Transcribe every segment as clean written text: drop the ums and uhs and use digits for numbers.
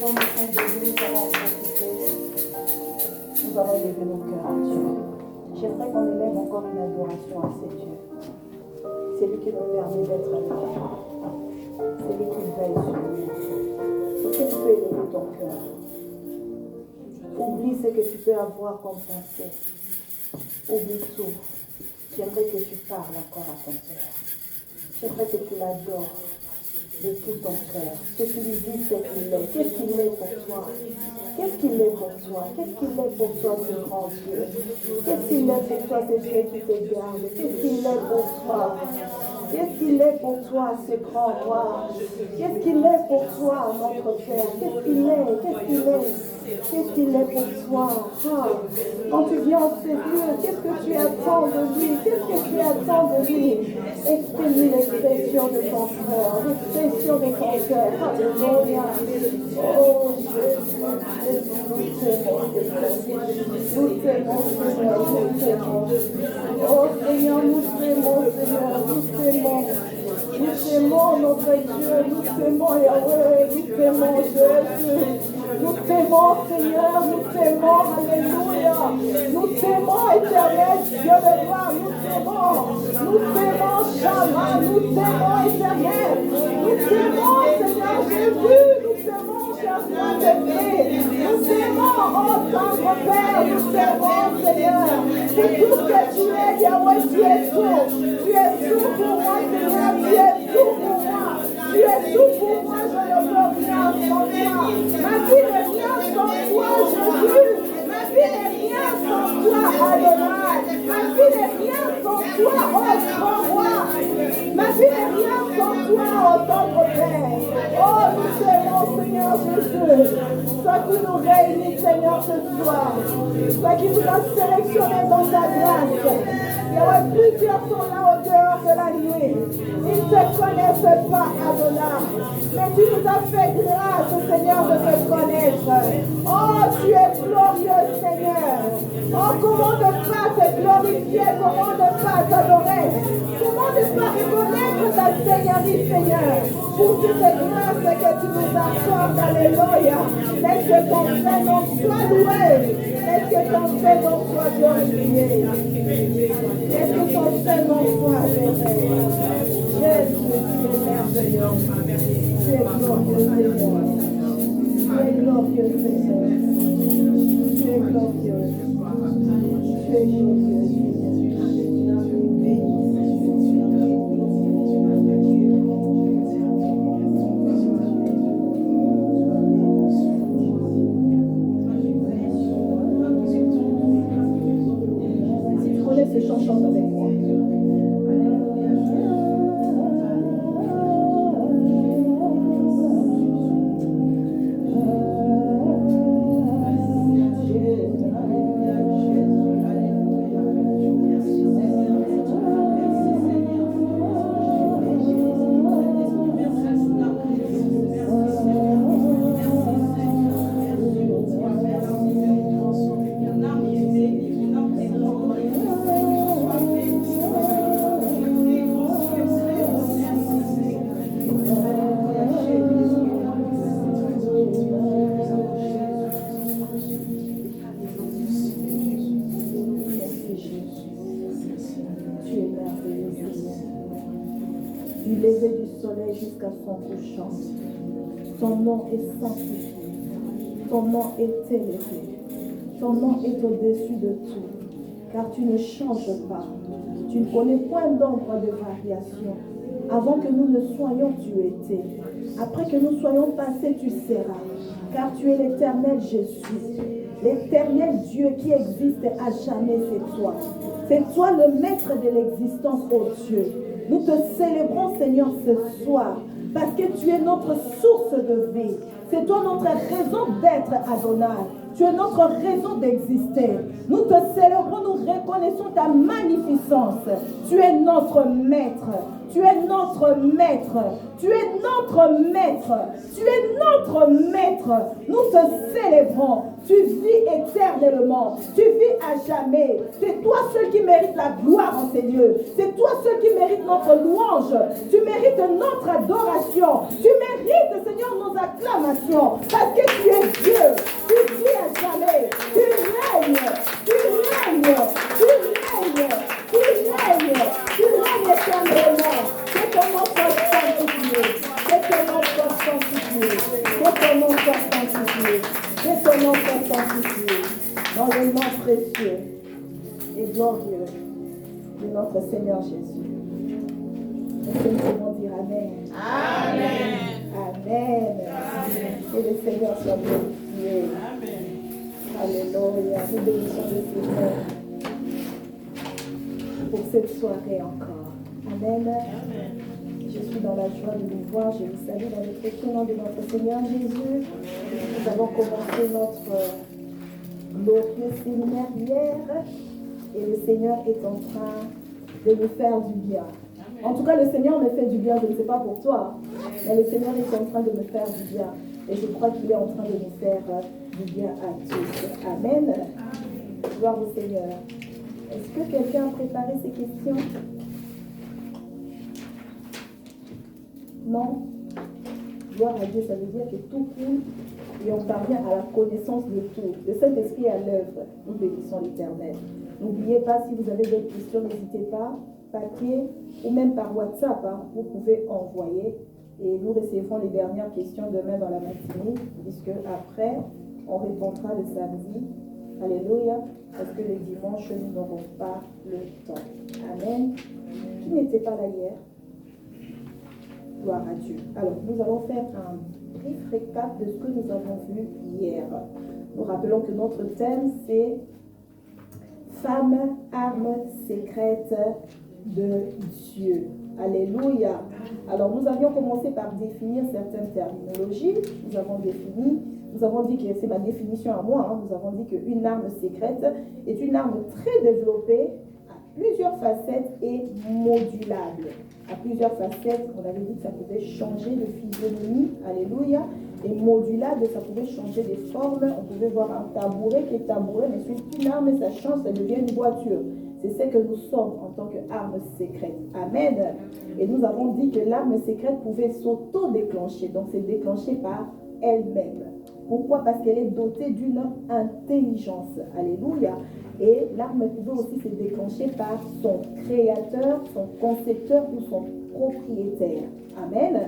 Comme nous sommes debout, nous allons en profiter. Nous allons lever nos cœurs à Dieu. J'aimerais qu'on élève encore une adoration à ce Dieu. C'est lui qui nous permet d'être là. C'est lui qui veille sur nous. Est-ce que tu peux élever ton cœur? Oublie ce que tu peux avoir comme pensée. Oublie tout. J'aimerais que tu parles encore à ton Père. J'aimerais que tu l'adores de tout ton cœur. Que tu lui dises ce qu'il est. Qu'est-ce qu'il est pour toi? Qu'est-ce qu'il est pour toi? Qu'est-ce qu'il est pour toi, ce grand Dieu? Qu'est-ce qu'il est pour toi, ce Dieu qui te garde? Qu'est-ce qu'il est pour toi? Qu'est-ce qu'il est pour toi, ce grand roi? Qu'est-ce qu'il est pour toi, notre Père? Qu'est-ce qu'il est? Qu'est-ce qu'il est? Qu'est-ce qu'il est pour toi? Ah, quand tu viens en ce lieu, qu'est-ce que tu attends de lui? Qu'est-ce que tu attends de lui? Exprime-lui l'expression de ton cœur, l'expression de ton cœur. Alléluia. Oh Jésus, nous t'aimons, nous t'aimons, Seigneur, nous t'aimons. Oh Seigneur, nous t'aimons, Seigneur, nous t'aimons. Nous t'aimons, notre Dieu, nous t'aimons, Yahweh, nous t'aimons, Jésus. Nous t'aimons, Seigneur, nous t'aimons, Alléluia. Nous t'aimons, éternel Dieu de gloire, nous t'aimons, Shama, nous t'aimons, éternel. Nous t'aimons, Seigneur Jésus, nous t'aimons, cher Saint-Esprit. Nous t'aimons, oh tendre Père, nous t'aimons, Seigneur. C'est tout ce que tu es, Yahweh, tu es tout. Tu es tout pour moi, Seigneur, tu es tout pour moi. Tu es tout pour moi, je ne peux rien sans toi. Ma vie n'est rien sans toi, Jésus. Ma vie n'est rien sans toi, Adonai. Ma vie n'est rien sans toi, oh grand roi. Ma vie n'est rien sans toi, oh tendre Père. Oh, nous t'aimons, Seigneur Jésus. Toi qui nous réunit, Seigneur, ce soir. Toi qui nous as sélectionnés dans ta grâce. Plusieurs sont là au dehors de la nuit. Ils ne te connaissent pas, Adonai. Mais tu nous as fait grâce, Seigneur, de te connaître. Oh, tu es glorieux, Seigneur. Oh, comment ne pas te glorifier, comment ne pas t'adorer, comment ne pas reconnaître ta Seigneurie, Seigneur, pour toutes les grâces que tu nous accordes, Alléluia. Laisse que ton Seigneur soit loué. Laisse que ton Seigneur soit glorifié. Laisse que ton Seigneur soit adoré. Jésus, tu es merveilleux. Tu es glorieux, Seigneur. Tu es glorieux, Seigneur. Tu es glorieux. Tu es glorieux, ces chants, chante avec moi. Jusqu'à son couchant. Son nom est sanctifié. Ton nom est élevé. Ton nom est au-dessus de tout. Car tu ne changes pas. Tu ne connais point d'ombre de variation. Avant que nous ne soyons, tu étais. Après que nous soyons passés, tu seras. Car tu es l'éternel Jésus. L'éternel Dieu qui existe à jamais, c'est toi. C'est toi le maître de l'existence, ô Dieu. Nous te célébrons, Seigneur, ce soir, parce que tu es notre source de vie. C'est toi notre raison d'être, Adonai. Tu es notre raison d'exister. Nous te célébrons, nous reconnaissons ta magnificence. Tu es notre maître. Tu es notre maître. Tu es notre maître. Tu es notre maître. Nous te célébrons. Tu vis éternellement. Tu vis à jamais. C'est toi seul qui mérite la gloire en ces lieux. C'est toi seul qui mérite notre louange. Tu mérites notre adoration. Tu mérites, Seigneur, nos acclamations. Parce que tu précieux et glorieux de notre Seigneur Jésus. Est-ce que nous pouvons dire Amen? Amen. Amen. Que le Seigneur soit glorifié. Amen. Alléluia. Nous bénissons le Seigneur pour cette soirée encore. Amen. Amen. Je suis dans la joie de vous voir. Je vous salue dans le précieux nom de notre Seigneur Jésus. Nous avons commencé notre glorieux séminaire hier et le Seigneur est en train de nous faire du bien. En tout cas, le Seigneur me fait du bien. Je ne sais pas pour toi, mais le Seigneur est en train de me faire du bien. Et je crois qu'il est en train de nous faire du bien à tous. Amen. Gloire au Seigneur. Est-ce que quelqu'un a préparé ses questions? Non? Gloire à Dieu, ça veut dire que tout coule et on parvient à la connaissance de tout. Le Saint-Esprit est à l'œuvre. Nous bénissons l'Éternel. N'oubliez pas, si vous avez d'autres questions, n'hésitez pas, papier ou même par WhatsApp, vous pouvez envoyer et nous recevrons les dernières questions demain dans la matinée, puisque après, on répondra le samedi. Alléluia, parce que le dimanche, nous n'aurons pas le temps. Amen. Qui n'était pas là hier? Gloire à Dieu. Alors, nous allons faire un bref récap de ce que nous avons vu hier. Nous rappelons que notre thème, c'est Femme, arme secrète de Dieu. Alléluia. Alors, nous avions commencé par définir certaines terminologies. Nous avons dit que c'est ma définition à moi, nous avons dit qu'une arme secrète est une arme très développée, à plusieurs facettes et modulable. À plusieurs facettes, on avait dit que ça pouvait changer de physionomie, alléluia, et modulable, ça pouvait changer des formes. On pouvait voir un tabouret qui est tabouret, mais c'est une arme et ça change, ça devient une voiture. C'est ce que nous sommes en tant qu'arme secrète. Amen. Et nous avons dit que l'arme secrète pouvait s'auto-déclencher, donc c'est déclenché par elle-même. Pourquoi? Parce qu'elle est dotée d'une intelligence. Alléluia. Et l'arme pouvait aussi se déclencher par son créateur, son concepteur ou son propriétaire. Amen.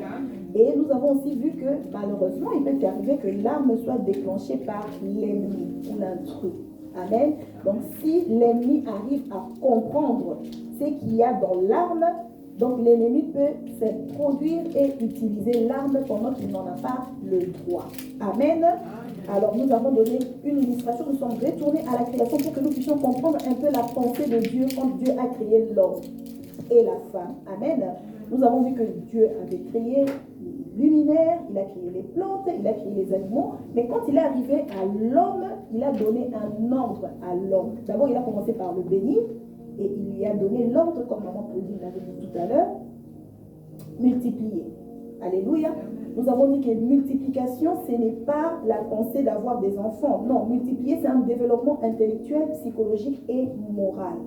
Et nous avons aussi vu que malheureusement, il peut arriver que l'arme soit déclenchée par l'ennemi ou l'intrus. Amen. Donc si l'ennemi arrive à comprendre ce qu'il y a dans l'arme, donc l'ennemi peut se produire et utiliser l'arme pendant qu'il n'en a pas le droit. Amen. Alors nous avons donné une illustration, nous sommes retournés à la création pour que nous puissions comprendre un peu la pensée de Dieu quand Dieu a créé l'homme et la femme. Amen. Nous avons vu que Dieu avait créé les luminaires, il a créé les plantes, il a créé les animaux, mais quand il est arrivé à l'homme, il a donné un ordre à l'homme. D'abord, il a commencé par le bénir et il lui a donné l'ordre, comme maman Pauline l'avait dit tout à l'heure, multiplier. Alléluia. Nous avons dit que multiplication, ce n'est pas la pensée d'avoir des enfants. Non, multiplier, c'est un développement intellectuel, psychologique et moral.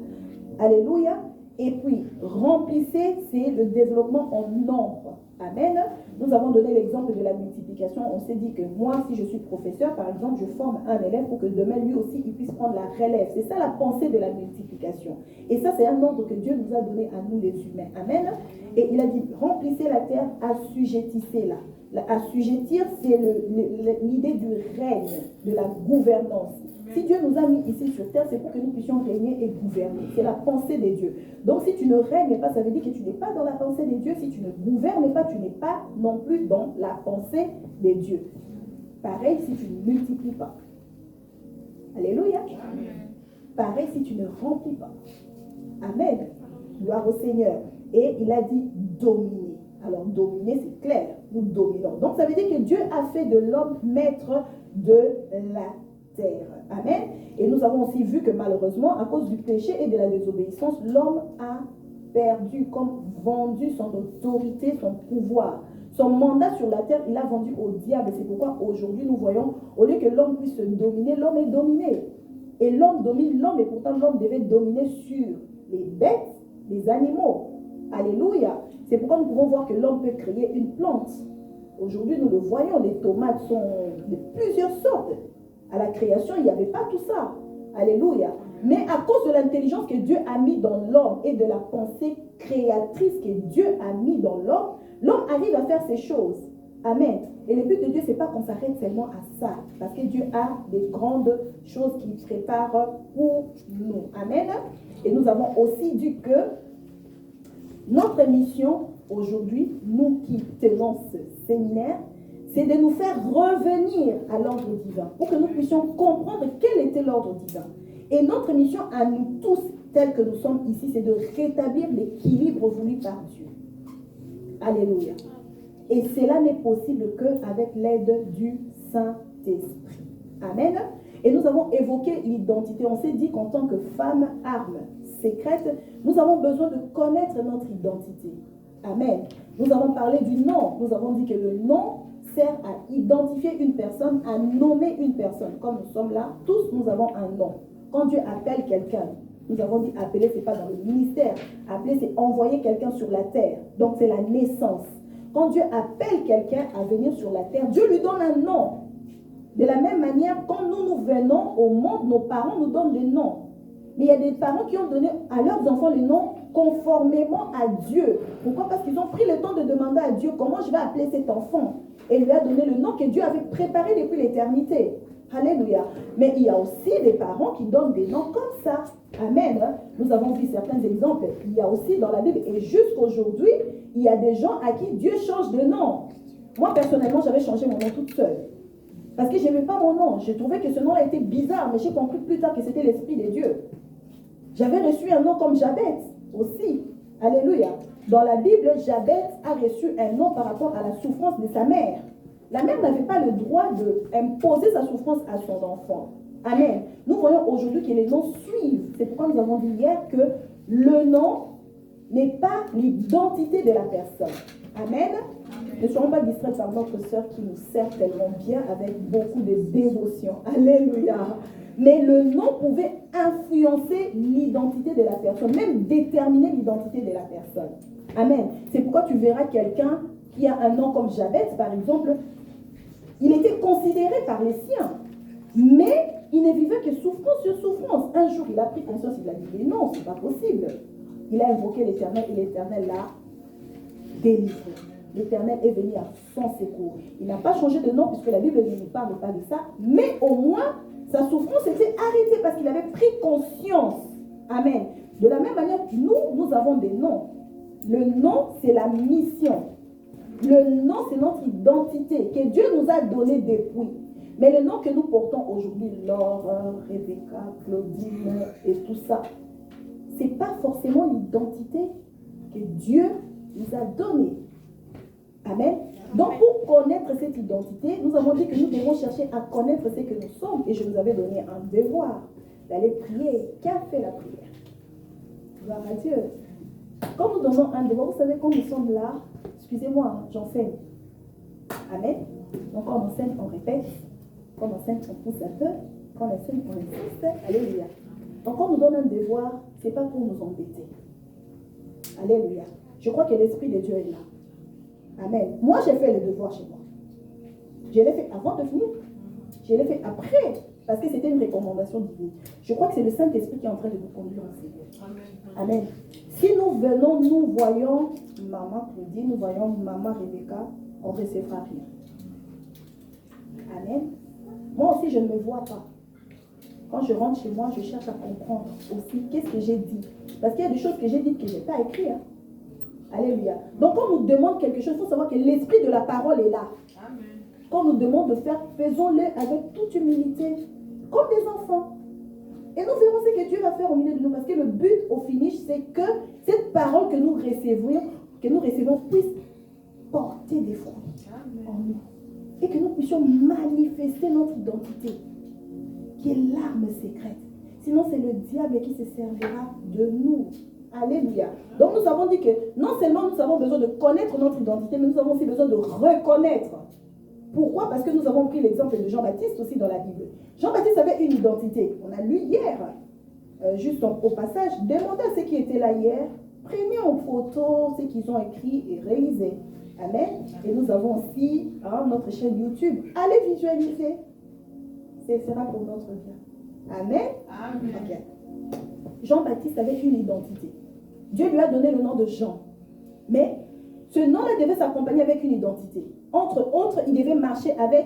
Alléluia. Et puis, remplissez, c'est le développement en nombre. Amen. Nous avons donné l'exemple de la multiplication. On s'est dit que moi, si je suis professeur, par exemple, je forme un élève pour que demain, lui aussi, il puisse prendre la relève. C'est ça la pensée de la multiplication. Et ça, c'est un ordre que Dieu nous a donné à nous, les humains. Amen. Et il a dit, remplissez la terre, assujettissez-la. Assujettir, c'est l'idée du règne, de la gouvernance. Si Dieu nous a mis ici sur terre, c'est pour que nous puissions régner et gouverner. C'est la pensée des dieux. Donc si tu ne règnes pas, ça veut dire que tu n'es pas dans la pensée des dieux. Si tu ne gouvernes pas, tu n'es pas non plus dans la pensée des dieux. Pareil si tu ne multiplies pas. Alléluia. Pareil si tu ne remplis pas. Amen. Gloire au Seigneur. Et il a dit dominer. Alors dominer, c'est clair. Nous dominons. Donc ça veut dire que Dieu a fait de l'homme maître de la terre. Amen. Et nous avons aussi vu que malheureusement, à cause du péché et de la désobéissance, l'homme a perdu, comme vendu son autorité, son pouvoir. Son mandat sur la terre, il l'a vendu au diable. C'est pourquoi aujourd'hui nous voyons, au lieu que l'homme puisse se dominer, l'homme est dominé. Et l'homme domine l'homme, et pourtant l'homme devait dominer sur les bêtes, les animaux. Alléluia. C'est pourquoi nous pouvons voir que l'homme peut créer une plante. Aujourd'hui, nous le voyons, les tomates sont de plusieurs sortes. À la création, il n'y avait pas tout ça. Alléluia. Mais à cause de l'intelligence que Dieu a mis dans l'homme et de la pensée créatrice que Dieu a mis dans l'homme, l'homme arrive à faire ces choses. Amen. Et le but de Dieu, ce n'est pas qu'on s'arrête seulement à ça. Parce que Dieu a des grandes choses qu'il prépare pour nous. Amen. Et nous avons aussi dit que notre mission aujourd'hui, nous qui tenons ce séminaire, c'est de nous faire revenir à l'ordre divin. Pour que nous puissions comprendre quel était l'ordre divin. Et notre mission à nous tous, tels que nous sommes ici, c'est de rétablir l'équilibre voulu par Dieu. Alléluia. Et cela n'est possible qu'avec l'aide du Saint-Esprit. Amen. Et nous avons évoqué l'identité. On s'est dit qu'en tant que femme arme secrète, nous avons besoin de connaître notre identité. Amen. Nous avons parlé du nom. Nous avons dit que le nom sert à identifier une personne, à nommer une personne. Comme nous sommes là, tous nous avons un nom. Quand Dieu appelle quelqu'un, nous avons dit appeler, ce n'est pas dans le ministère. Appeler, c'est envoyer quelqu'un sur la terre. Donc c'est la naissance. Quand Dieu appelle quelqu'un à venir sur la terre, Dieu lui donne un nom. De la même manière, quand nous venons au monde, nos parents nous donnent des noms. Mais il y a des parents qui ont donné à leurs enfants le nom conformément à Dieu. Pourquoi? Parce qu'ils ont pris le temps de demander à Dieu comment je vais appeler cet enfant. Et il lui a donné le nom que Dieu avait préparé depuis l'éternité. Alléluia. Mais il y a aussi des parents qui donnent des noms comme ça. Amen. Nous avons vu certains exemples. Il y a aussi dans la Bible, et jusqu'aujourd'hui, il y a des gens à qui Dieu change de nom. Moi, personnellement, j'avais changé mon nom toute seule. Parce que je n'aimais pas mon nom. Je trouvais que ce nom était bizarre, mais j'ai compris plus tard que c'était l'Esprit de Dieu. J'avais reçu un nom comme Jabez aussi. Alléluia. Dans la Bible, Jabez a reçu un nom par rapport à la souffrance de sa mère. La mère n'avait pas le droit d'imposer sa souffrance à son enfant. Amen. Nous voyons aujourd'hui que les noms suivent. C'est pourquoi nous avons dit hier que le nom n'est pas l'identité de la personne. Amen. Ne soyons pas distraits par notre sœur qui nous sert tellement bien avec beaucoup de dévotion. Alléluia. Mais le nom pouvait influencer l'identité de la personne, même déterminer l'identité de la personne. Amen. C'est pourquoi tu verras quelqu'un qui a un nom comme Jabez, par exemple, il était considéré par les siens, mais il ne vivait que souffrance sur souffrance. Un jour, il a pris conscience, il a dit, mais non, c'est pas possible. Il a invoqué l'Éternel et l'Éternel l'a délivré. L'Éternel est venu à son secours. Il n'a pas changé de nom puisque la Bible ne nous parle pas de ça, mais au moins, sa souffrance était arrêtée parce qu'il avait pris conscience. Amen. De la même manière, nous avons des noms. Le nom, c'est la mission. Le nom, c'est notre identité que Dieu nous a donné depuis. Mais le nom que nous portons aujourd'hui, Laure, Rebecca, Claudine et tout ça, ce n'est pas forcément l'identité que Dieu nous a donnée. Amen. Donc, pour connaître cette identité, nous avons dit que nous devons chercher à connaître ce que nous sommes. Et je vous avais donné un devoir d'aller prier. Qui a fait la prière? Gloire à Dieu. Quand nous donnons un devoir, vous savez, quand nous sommes là, excusez-moi, j'enseigne. Amen. Donc, quand on enseigne, on répète. Quand on enseigne, on pousse un peu. Quand on enseigne, on insiste. Alléluia. Donc, quand on nous donne un devoir, ce n'est pas pour nous embêter. Alléluia. Je crois que l'Esprit de Dieu est là. Amen. Moi, j'ai fait le devoir chez moi. Je l'ai fait avant de finir. Je l'ai fait après. Parce que c'était une recommandation divine. Je crois que c'est le Saint-Esprit qui est en train de nous conduire en Seigneur. Amen. Si nous venons, nous voyons Maman Claudine, nous voyons Maman Rebecca, on ne recevra rien. Amen. Moi aussi, je ne me vois pas. Quand je rentre chez moi, je cherche à comprendre aussi qu'est-ce que j'ai dit. Parce qu'il y a des choses que j'ai dites que je n'ai pas écrites. Hein. Alléluia. Donc, quand on nous demande quelque chose, il faut savoir que l'esprit de la parole est là. Amen. Quand on nous demande de faire, faisons-le avec toute humilité, comme des enfants. Et nous verrons ce que Dieu va faire au milieu de nous. Parce que le but, au finish, c'est que cette parole que nous recevons puisse porter des fruits en nous. Et que nous puissions manifester notre identité, qui est l'arme secrète. Sinon, c'est le diable qui se servira de nous. Alléluia. Donc nous avons dit que non seulement nous avons besoin de connaître notre identité, mais nous avons aussi besoin de reconnaître. Pourquoi? Parce que nous avons pris l'exemple de Jean-Baptiste aussi dans la Bible. Jean-Baptiste avait une identité. On a lu hier, juste au passage, demandez à ceux qui étaient là hier, prenez en photo ce qu'ils ont écrit et réalisé. Amen. Et nous avons aussi notre chaîne YouTube. Allez visualiser. Ce sera pour notre bien. Amen. Amen. Okay. Jean-Baptiste avait une identité. Dieu lui a donné le nom de Jean. Mais Ce nom-là devait s'accompagner avec une identité. Entre autres, il devait marcher avec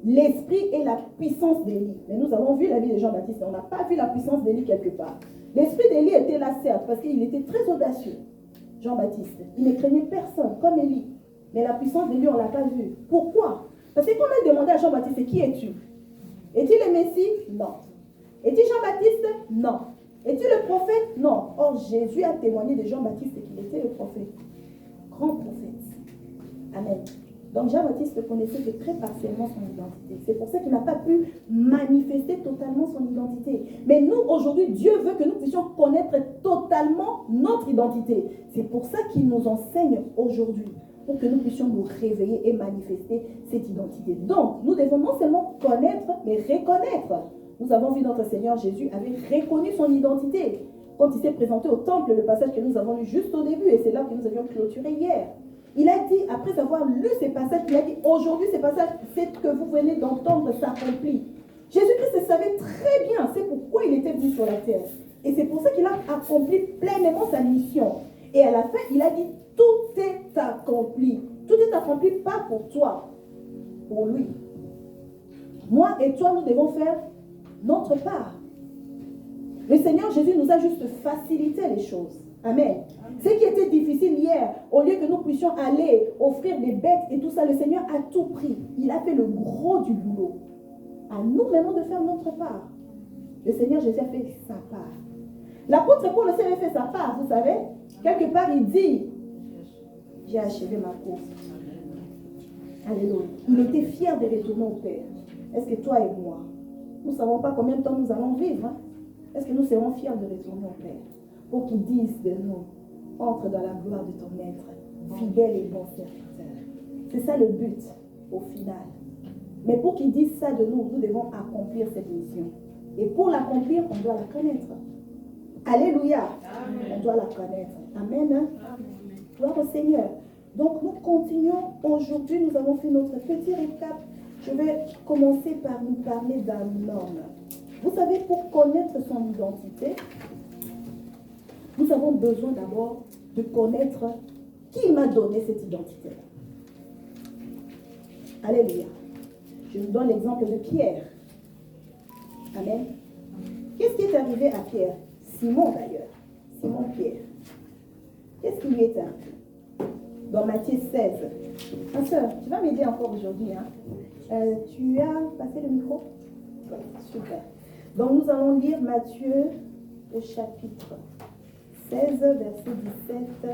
l'esprit et la puissance d'Élie. Mais nous avons vu la vie de Jean-Baptiste, on n'a pas vu la puissance d'Élie quelque part. L'esprit d'Élie était là, certes, parce qu'il était très audacieux. Jean-Baptiste, il ne craignait personne, comme Élie. Mais la puissance d'Élie, on ne l'a pas vue. Pourquoi? Parce qu'on a demandé à Jean-Baptiste, qui es-tu? Es-tu le Messie? Non. Es-tu Jean-Baptiste? Non. Es-tu le prophète? Non. Or, Jésus a témoigné de Jean-Baptiste qu'il était le prophète. Grand prophète. Amen. Donc Jean-Baptiste connaissait que très partiellement son identité. C'est pour ça qu'il n'a pas pu manifester totalement son identité. Mais nous, aujourd'hui, Dieu veut que nous puissions connaître totalement notre identité. C'est pour ça qu'il nous enseigne aujourd'hui, pour que nous puissions nous réveiller et manifester cette identité. Donc, nous devons non seulement connaître, mais reconnaître. Nous avons vu notre Seigneur Jésus avait reconnu son identité. Quand il s'est présenté au temple, le passage que nous avons lu juste au début, et c'est là que nous avions clôturé hier. Il a dit, après avoir lu ces passages, il a dit, aujourd'hui ces passages, c'est ce que vous venez d'entendre s'accomplit. Jésus-Christ savait très bien, c'est pourquoi il était venu sur la terre. Et c'est pour ça qu'il a accompli pleinement sa mission. Et à la fin, il a dit, tout est accompli. Tout est accompli pas pour toi, pour lui. Moi et toi, nous devons faire notre part. Le Seigneur Jésus nous a juste facilité les choses. Amen. Ce qui était difficile hier, au lieu que nous puissions aller offrir des bêtes et tout ça, le Seigneur a tout pris. Il a fait le gros du boulot. À nous maintenant de faire notre part. Le Seigneur Jésus a fait sa part. L'apôtre Paul aussi avait fait sa part, vous savez. Quelque part, il dit, j'ai achevé ma course. Alléluia. Il était fier de retourner au Père. Est-ce que toi et moi, nous ne savons pas combien de temps nous allons vivre, hein? Est-ce que nous serons fiers de retourner au Père pour qu'il dise de nous, entre dans la gloire de ton maître, fidèle et bon serviteur. C'est ça le but, au final. Mais pour qu'il dise ça de nous, nous devons accomplir cette mission. Et pour l'accomplir, on doit la connaître. Alléluia. Amen. On doit la connaître. Amen. Hein? Amen. Gloire au Seigneur. Donc nous continuons. Aujourd'hui, nous avons fait notre petit récap. Je vais commencer par nous parler d'un homme. Vous savez, pour connaître son identité, nous avons besoin d'abord de connaître qui m'a donné cette identité. Alléluia. Je vous donne l'exemple de Pierre. Amen. Qu'est-ce qui est arrivé à Pierre? Simon d'ailleurs. Simon-Pierre. Qu'est-ce qui lui est arrivé? Dans Matthieu 16. Ma soeur, tu vas m'aider encore aujourd'hui. Hein? Tu as passé le micro? Ouais, super. Donc nous allons lire Matthieu au chapitre 16, versets 17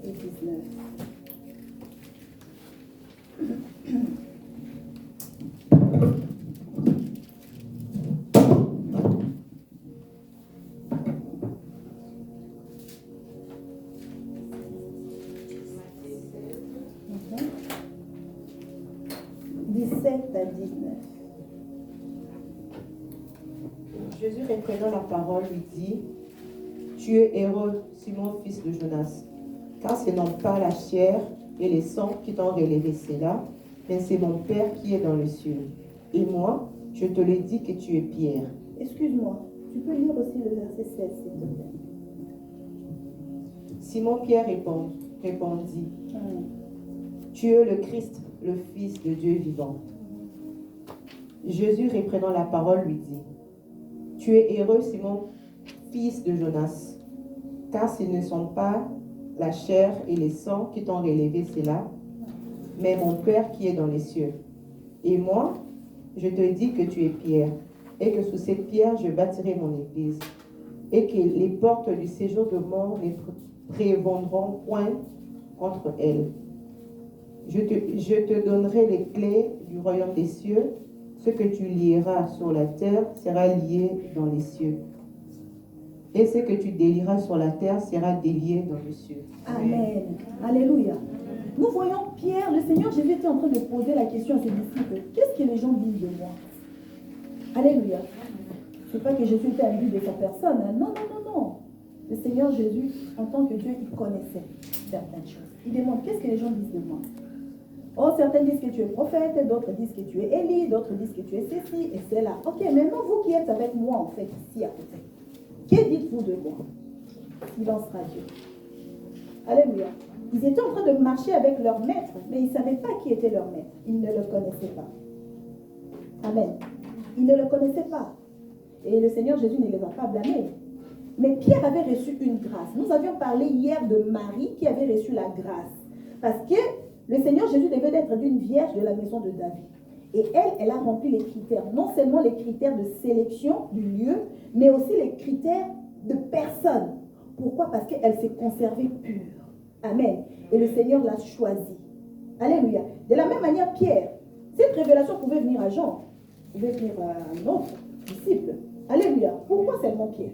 et 19. À 19. Jésus reprenant la parole lui dit, tu es heureux, Simon, fils de Jonas, car ce n'est pas la chair et les sangs qui t'ont révélé cela, mais c'est mon Père qui est dans les cieux. Et moi, je te le dis que tu es Pierre. Excuse-moi, tu peux lire aussi le verset 16, s'il te plaît. Simon-Pierre répondit, tu es le Christ, le Fils de Dieu vivant. Jésus, reprenant la parole, lui dit, tu es heureux, Simon, fils de Jonas, car ce ne sont pas la chair et les sangs qui t'ont révélé cela, mais mon Père qui est dans les cieux. Et moi, je te dis que tu es Pierre, et que sous cette pierre, je bâtirai mon église, et que les portes du séjour de mort ne prévaudront point contre elle. Je te donnerai les clés du royaume des cieux. Ce que tu lieras sur la terre sera lié dans les cieux. Et ce que tu délieras sur la terre sera délié dans les cieux. Amen. Alléluia. Nous voyons Pierre, le Seigneur Jésus était en train de poser la question à ses disciples. Qu'est-ce que les gens disent de moi? Alléluia. Ce n'est pas que Jésus était envie de sa personne. Hein. Non, non, non, non. Le Seigneur Jésus, en tant que Dieu, il connaissait certaines choses. Il demande, qu'est-ce que les gens disent de moi? Oh, certains disent que tu es prophète, d'autres disent que tu es Élie, d'autres disent que tu es ceci et cela. Ok, maintenant vous qui êtes avec moi en fait ici à côté, que dites-vous de moi? Silence radio. Alléluia. Ils étaient en train de marcher avec leur maître, mais ils ne savaient pas qui était leur maître. Ils ne le connaissaient pas. Amen. Ils ne le connaissaient pas. Et le Seigneur Jésus ne les a pas blâmés. Mais Pierre avait reçu une grâce. Nous avions parlé hier de Marie qui avait reçu la grâce. Parce que le Seigneur Jésus devait être d'une vierge de la maison de David. Et elle a rempli les critères. Non seulement les critères de sélection du lieu, mais aussi les critères de personne. Pourquoi? Parce qu'elle s'est conservée pure. Amen. Et le Seigneur l'a choisie. Alléluia. De la même manière, Pierre, cette révélation pouvait venir à Jean, pouvait venir à un autre disciple. Alléluia. Pourquoi seulement Pierre?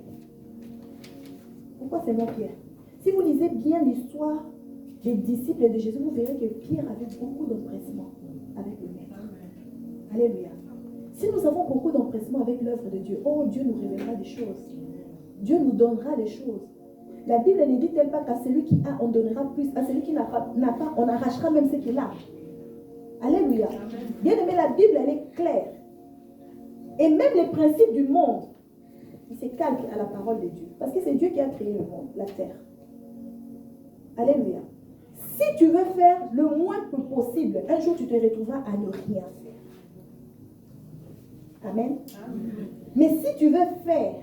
Pourquoi seulement Pierre? Si vous lisez bien l'histoire des disciples de Jésus, vous verrez que Pierre avait beaucoup d'empressement avec le Maître. Alléluia. Si nous avons beaucoup d'empressement avec l'œuvre de Dieu, oh, Dieu nous révélera des choses. Dieu nous donnera des choses. La Bible ne dit-elle pas qu'à celui qui a, on donnera plus, à celui qui n'a pas, on arrachera même ce qu'il a. Alléluia. Bien aimé, la Bible, elle est claire. Et même les principes du monde, ils se calquent à la parole de Dieu. Parce que c'est Dieu qui a créé le monde, la terre. Alléluia. Si tu veux faire le moins possible, un jour tu te retrouveras à ne rien faire. Amen. Mais si tu veux faire,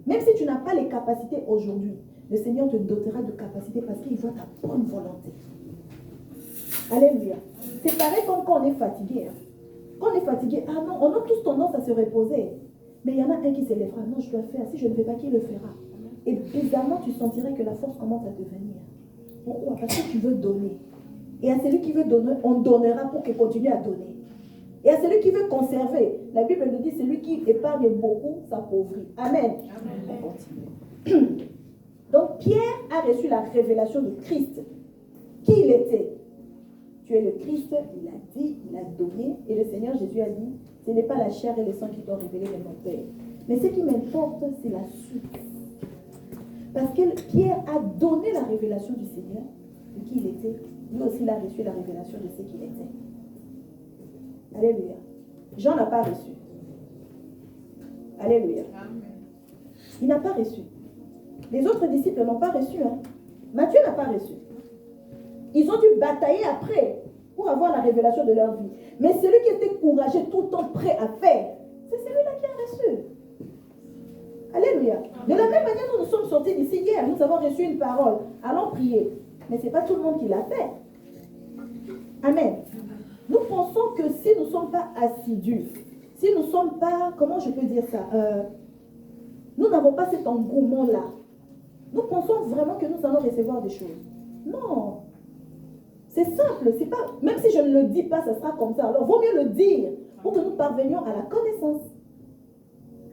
même si tu n'as pas les capacités aujourd'hui, le Seigneur te dotera de capacités parce qu'il voit ta bonne volonté. Alléluia. C'est pareil comme quand on est fatigué. Quand on est fatigué, ah non, on a tous tendance à se reposer. Mais il y en a un qui se lèvera. Non, je dois faire. Si je ne fais pas, qui le fera? Et bizarrement, tu sentirais que la force commence à te venir. Pourquoi? Parce que tu veux donner. Et à celui qui veut donner, on donnera pour qu'il continue à donner. Et à celui qui veut conserver, la Bible nous dit, celui qui épargne beaucoup s'appauvrit. Amen. Amen. On continue. Donc Pierre a reçu la révélation de Christ. Qui il était? Tu es le Christ, il a dit, il a donné. Et le Seigneur Jésus a dit, ce n'est pas la chair et le sang qui t'ont révélé de mon Père. Mais ce qui m'importe, c'est la suite. Parce que Pierre a donné la révélation du Seigneur, de qui il était. Lui aussi, il a reçu la révélation de ce qu'il était. Alléluia. Jean n'a pas reçu. Alléluia. Il n'a pas reçu. Les autres disciples n'ont pas reçu. Matthieu n'a pas reçu. Ils ont dû batailler après pour avoir la révélation de leur vie. Mais celui qui était courageux, tout le temps prêt à faire, c'est celui-là qui a reçu. Alléluia. De la même manière, nous sommes sortis d'ici hier. Nous avons reçu une parole. Allons prier. Mais ce n'est pas tout le monde qui l'a fait. Amen. Nous pensons que si nous ne sommes pas assidus, si nous ne sommes pas, comment je peux dire ça, nous n'avons pas cet engouement-là. Nous pensons vraiment que nous allons recevoir des choses. Non. C'est simple. C'est pas, même si je ne le dis pas, ça sera comme ça. Alors, vaut mieux le dire pour que nous parvenions à la connaissance.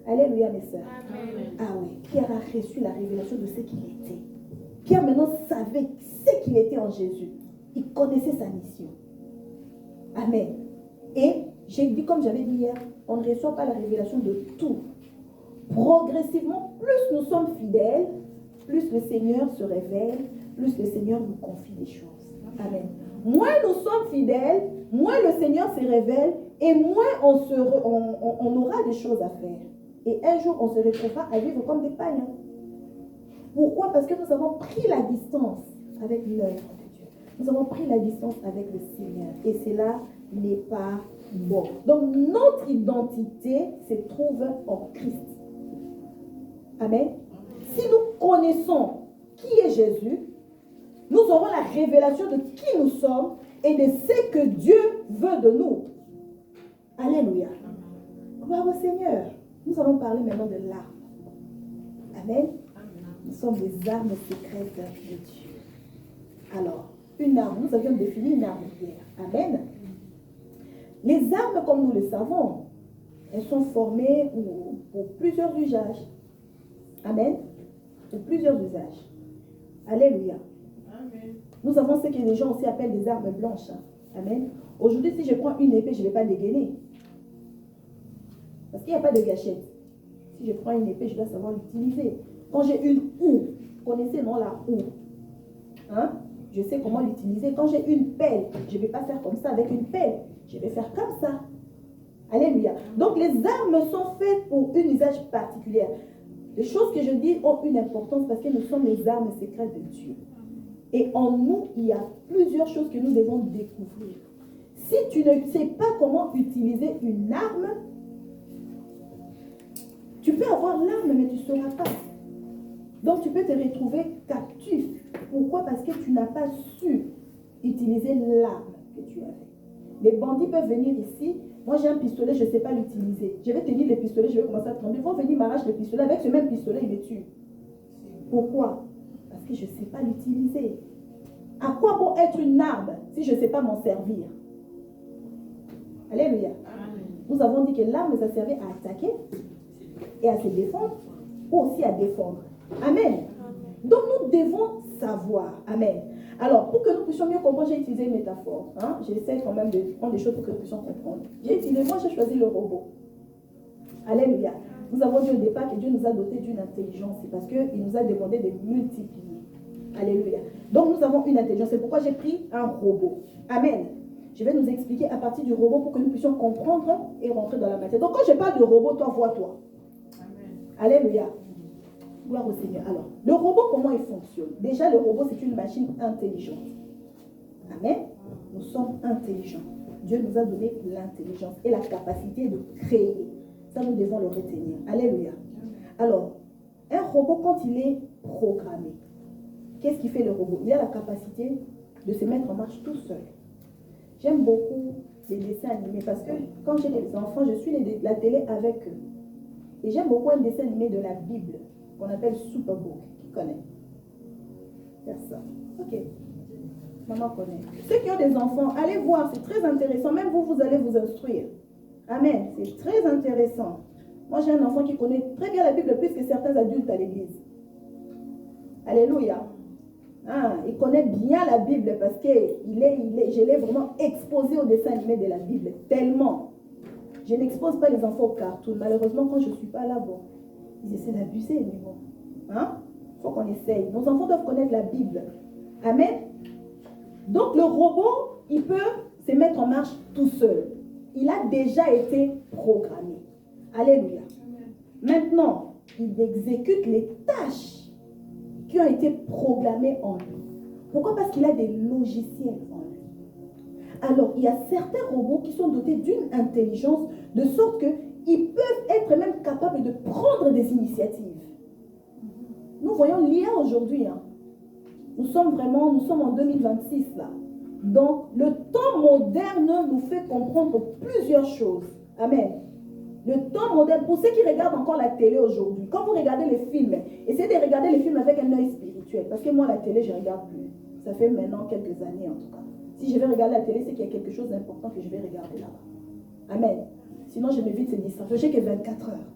Alléluia, mes sœurs. Amen. Ah oui, Pierre a reçu la révélation de ce qu'il était. Pierre maintenant savait ce qu'il était en Jésus. Il connaissait sa mission. Amen. Et j'ai dit, comme j'avais dit hier, on ne reçoit pas la révélation de tout. Progressivement, plus nous sommes fidèles, plus le Seigneur se révèle, plus le Seigneur nous confie des choses. Amen. Moins nous sommes fidèles, moins le Seigneur se révèle et moins on aura des choses à faire. Et un jour, on se retrouvera à vivre comme des païens. Pourquoi? Parce que nous avons pris la distance avec l'œuvre de Dieu. Nous avons pris la distance avec le Seigneur. Et cela n'est pas bon. Donc, notre identité se trouve en Christ. Amen. Si nous connaissons qui est Jésus, nous aurons la révélation de qui nous sommes et de ce que Dieu veut de nous. Alléluia. Gloire au Seigneur. Nous allons parler maintenant de l'arme. Amen. Nous sommes des armes secrètes de Dieu. Alors, une arme, nous avions défini une arme hier. Amen. Les armes, comme nous le savons, elles sont formées pour plusieurs usages. Amen. Pour plusieurs usages. Alléluia. Amen. Nous avons ce que les gens aussi appellent des armes blanches. Amen. Aujourd'hui, si je prends une épée, je ne vais pas dégainer. Parce qu'il n'y a pas de gâchette. Si je prends une épée, je dois savoir l'utiliser. Quand j'ai une houe, vous connaissez non la houe? Hein? Je sais comment l'utiliser. Quand j'ai une pelle, je ne vais pas faire comme ça avec une pelle. Je vais faire comme ça. Alléluia. Donc les armes sont faites pour un usage particulier. Les choses que je dis ont une importance parce que nous sommes les armes secrètes de Dieu. Et en nous, il y a plusieurs choses que nous devons découvrir. Si tu ne sais pas comment utiliser une arme, tu peux avoir l'arme, mais tu ne sauras pas. Donc tu peux te retrouver captif. Pourquoi? Parce que tu n'as pas su utiliser l'arme que tu avais. Les bandits peuvent venir ici. Moi j'ai un pistolet, je ne sais pas l'utiliser. Je vais tenir le pistolet, je vais commencer à trembler. Ils vont venir m'arracher le pistolet. Avec ce même pistolet, ils me tuent. Pourquoi? Parce que je ne sais pas l'utiliser. À quoi bon être une arme si je ne sais pas m'en servir? Alléluia. Nous avons dit que l'arme nous a servi à attaquer et à se défendre, ou aussi à défendre. Amen. Donc nous devons savoir. Amen. Alors, pour que nous puissions mieux comprendre, j'ai utilisé une métaphore. J'essaie quand même de prendre des choses pour que nous puissions comprendre. Moi j'ai choisi le robot. Alléluia. Nous avons dit au départ que Dieu nous a dotés d'une intelligence. C'est parce qu'il nous a demandé de multiplier. Alléluia. Donc nous avons une intelligence. C'est pourquoi j'ai pris un robot. Amen. Je vais nous expliquer à partir du robot pour que nous puissions comprendre et rentrer dans la matière. Donc quand je parle de robot, toi, vois-toi. Alléluia. Gloire au Seigneur. Alors, le robot, comment il fonctionne? Déjà, le robot, c'est une machine intelligente. Amen. Nous sommes intelligents. Dieu nous a donné l'intelligence et la capacité de créer. Ça, nous devons le retenir. Alléluia. Alors, un robot, quand il est programmé, qu'est-ce qui fait le robot? Il a la capacité de se mettre en marche tout seul. J'aime beaucoup les dessins animés parce que quand j'ai des enfants, je suis la télé avec eux. Et j'aime beaucoup un dessin animé de la Bible qu'on appelle Superbook. Qui connaît? Personne. Ok. Maman connaît. Ceux qui ont des enfants, allez voir, c'est très intéressant. Même vous, vous allez vous instruire. Amen. C'est très intéressant. Moi, j'ai un enfant qui connaît très bien la Bible plus que certains adultes à l'église. Alléluia. Il connaît bien la Bible parce que je l'ai vraiment exposé au dessin animé de la Bible. Tellement. Je n'expose pas les enfants au cartoon. Malheureusement, quand je ne suis pas là, bon, ils essaient d'abuser, mais bon. Il faut qu'on essaye. Nos enfants doivent connaître la Bible. Amen. Donc, le robot, il peut se mettre en marche tout seul. Il a déjà été programmé. Alléluia. Maintenant, il exécute les tâches qui ont été programmées en lui. Pourquoi? Parce qu'il a des logiciels en lui. Alors, il y a certains robots qui sont dotés d'une intelligence de sorte qu'ils peuvent être même capables de prendre des initiatives. Nous voyons l'IA aujourd'hui. Nous sommes en 2026 là. Donc, le temps moderne nous fait comprendre plusieurs choses. Amen. Le temps moderne, pour ceux qui regardent encore la télé aujourd'hui, quand vous regardez les films, essayez de regarder les films avec un œil spirituel. Parce que moi, la télé, je ne regarde plus. Ça fait maintenant quelques années en tout cas. Si je vais regarder la télé, c'est qu'il y a quelque chose d'important que je vais regarder là-bas. Amen. Sinon, je m'évite ces distractions. Je sais que 24 heures.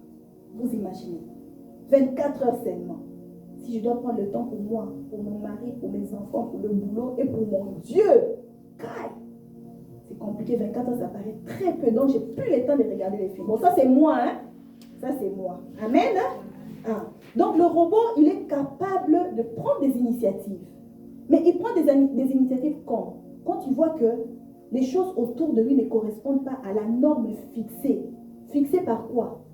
Vous imaginez. 24 heures seulement. Si je dois prendre le temps pour moi, pour mon mari, pour mes enfants, pour le boulot et pour mon Dieu, c'est compliqué. 24 heures, ça paraît très peu. Donc, je n'ai plus le temps de regarder les films. Bon, ça, c'est moi. Ça, c'est moi. Amen. Donc, le robot, il est capable de prendre des initiatives. Mais il prend des initiatives quand il voit que les choses autour de lui ne correspondent pas à la norme fixée. Fixée par quoi?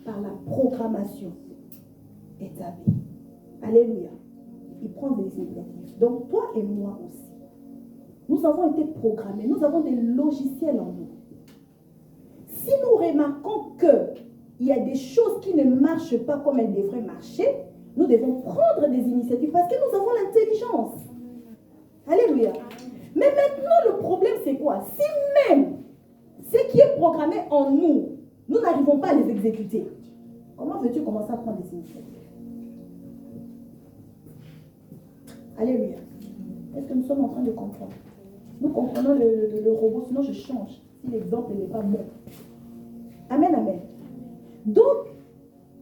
Par la programmation établie. Alléluia. Il prend des initiatives. Donc, toi et moi aussi, nous avons été programmés. Nous avons des logiciels en nous. Si nous remarquons qu'il y a des choses qui ne marchent pas comme elles devraient marcher, nous devons prendre des initiatives parce que nous avons l'intelligence. Alléluia. Mais maintenant, le problème, c'est quoi? Si même ce qui est programmé en nous, nous n'arrivons pas à les exécuter, comment veux-tu commencer à prendre des initiatives? Alléluia. Est-ce que nous sommes en train de comprendre? Nous comprenons le robot, sinon je change. Si l'exemple n'est pas bon. Amen, amen. Donc,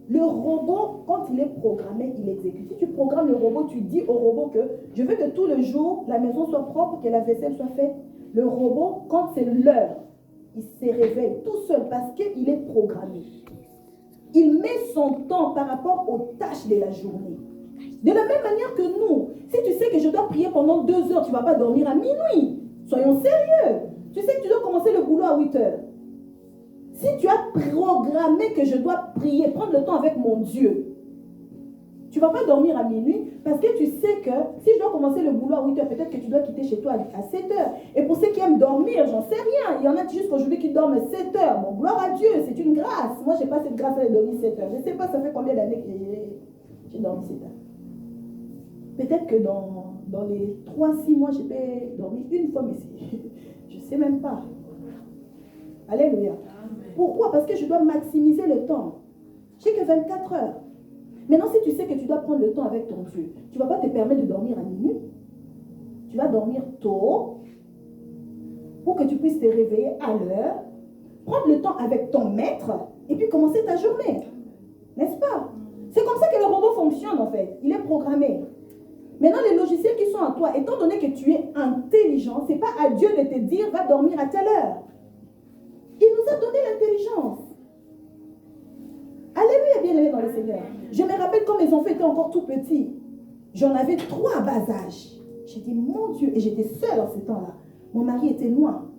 le robot, quand il est programmé, il exécute. Si tu programmes le robot, tu dis au robot que je veux que tout le jour, la maison soit propre, que la vaisselle soit faite. Le robot, quand c'est l'heure, il se réveille tout seul parce qu'il est programmé. Il met son temps par rapport aux tâches de la journée. De la même manière que nous, si tu sais que je dois prier pendant 2 heures, tu ne vas pas dormir à minuit. Soyons sérieux. Tu sais que tu dois commencer le boulot à 8 heures. Si tu as programmé que je dois prier, prendre le temps avec mon Dieu, Tu ne vas pas dormir à minuit parce que tu sais que si je dois commencer le boulot à 8 heures, peut-être que tu dois quitter chez toi à 7 heures. Et pour ceux qui aiment dormir, j'en sais rien. Il y en a jusqu'aujourd'hui qui dorment 7 heures. Bon, gloire à Dieu, c'est une grâce. Moi, je n'ai pas cette grâce de dormir 7 heures. Je ne sais pas, ça fait combien d'années que j'ai dormi 7 heures. Peut-être que dans les 3-6 mois, j'ai peut dormi une fois, mais je ne sais même pas. Alléluia. Amen. Pourquoi? Parce que je dois maximiser le temps. Je sais que 24 heures. Maintenant, si tu sais que tu dois prendre le temps avec ton Dieu, tu ne vas pas te permettre de dormir à minuit. Tu vas dormir tôt pour que tu puisses te réveiller à l'heure, prendre le temps avec ton maître et puis commencer ta journée. N'est-ce pas? C'est comme ça que le robot fonctionne en fait. Il est programmé. Maintenant, les logiciels qui sont à toi, étant donné que tu es intelligent, ce n'est pas à Dieu de te dire va dormir à telle heure. Il nous a donné l'intelligence. Alléluia, bien-aimé dans le Seigneur. Je me rappelle quand mes enfants étaient encore tout petits. J'en avais 3 à bas âge. J'ai dit, mon Dieu, et j'étais seule en ce temps-là. Mon mari était loin.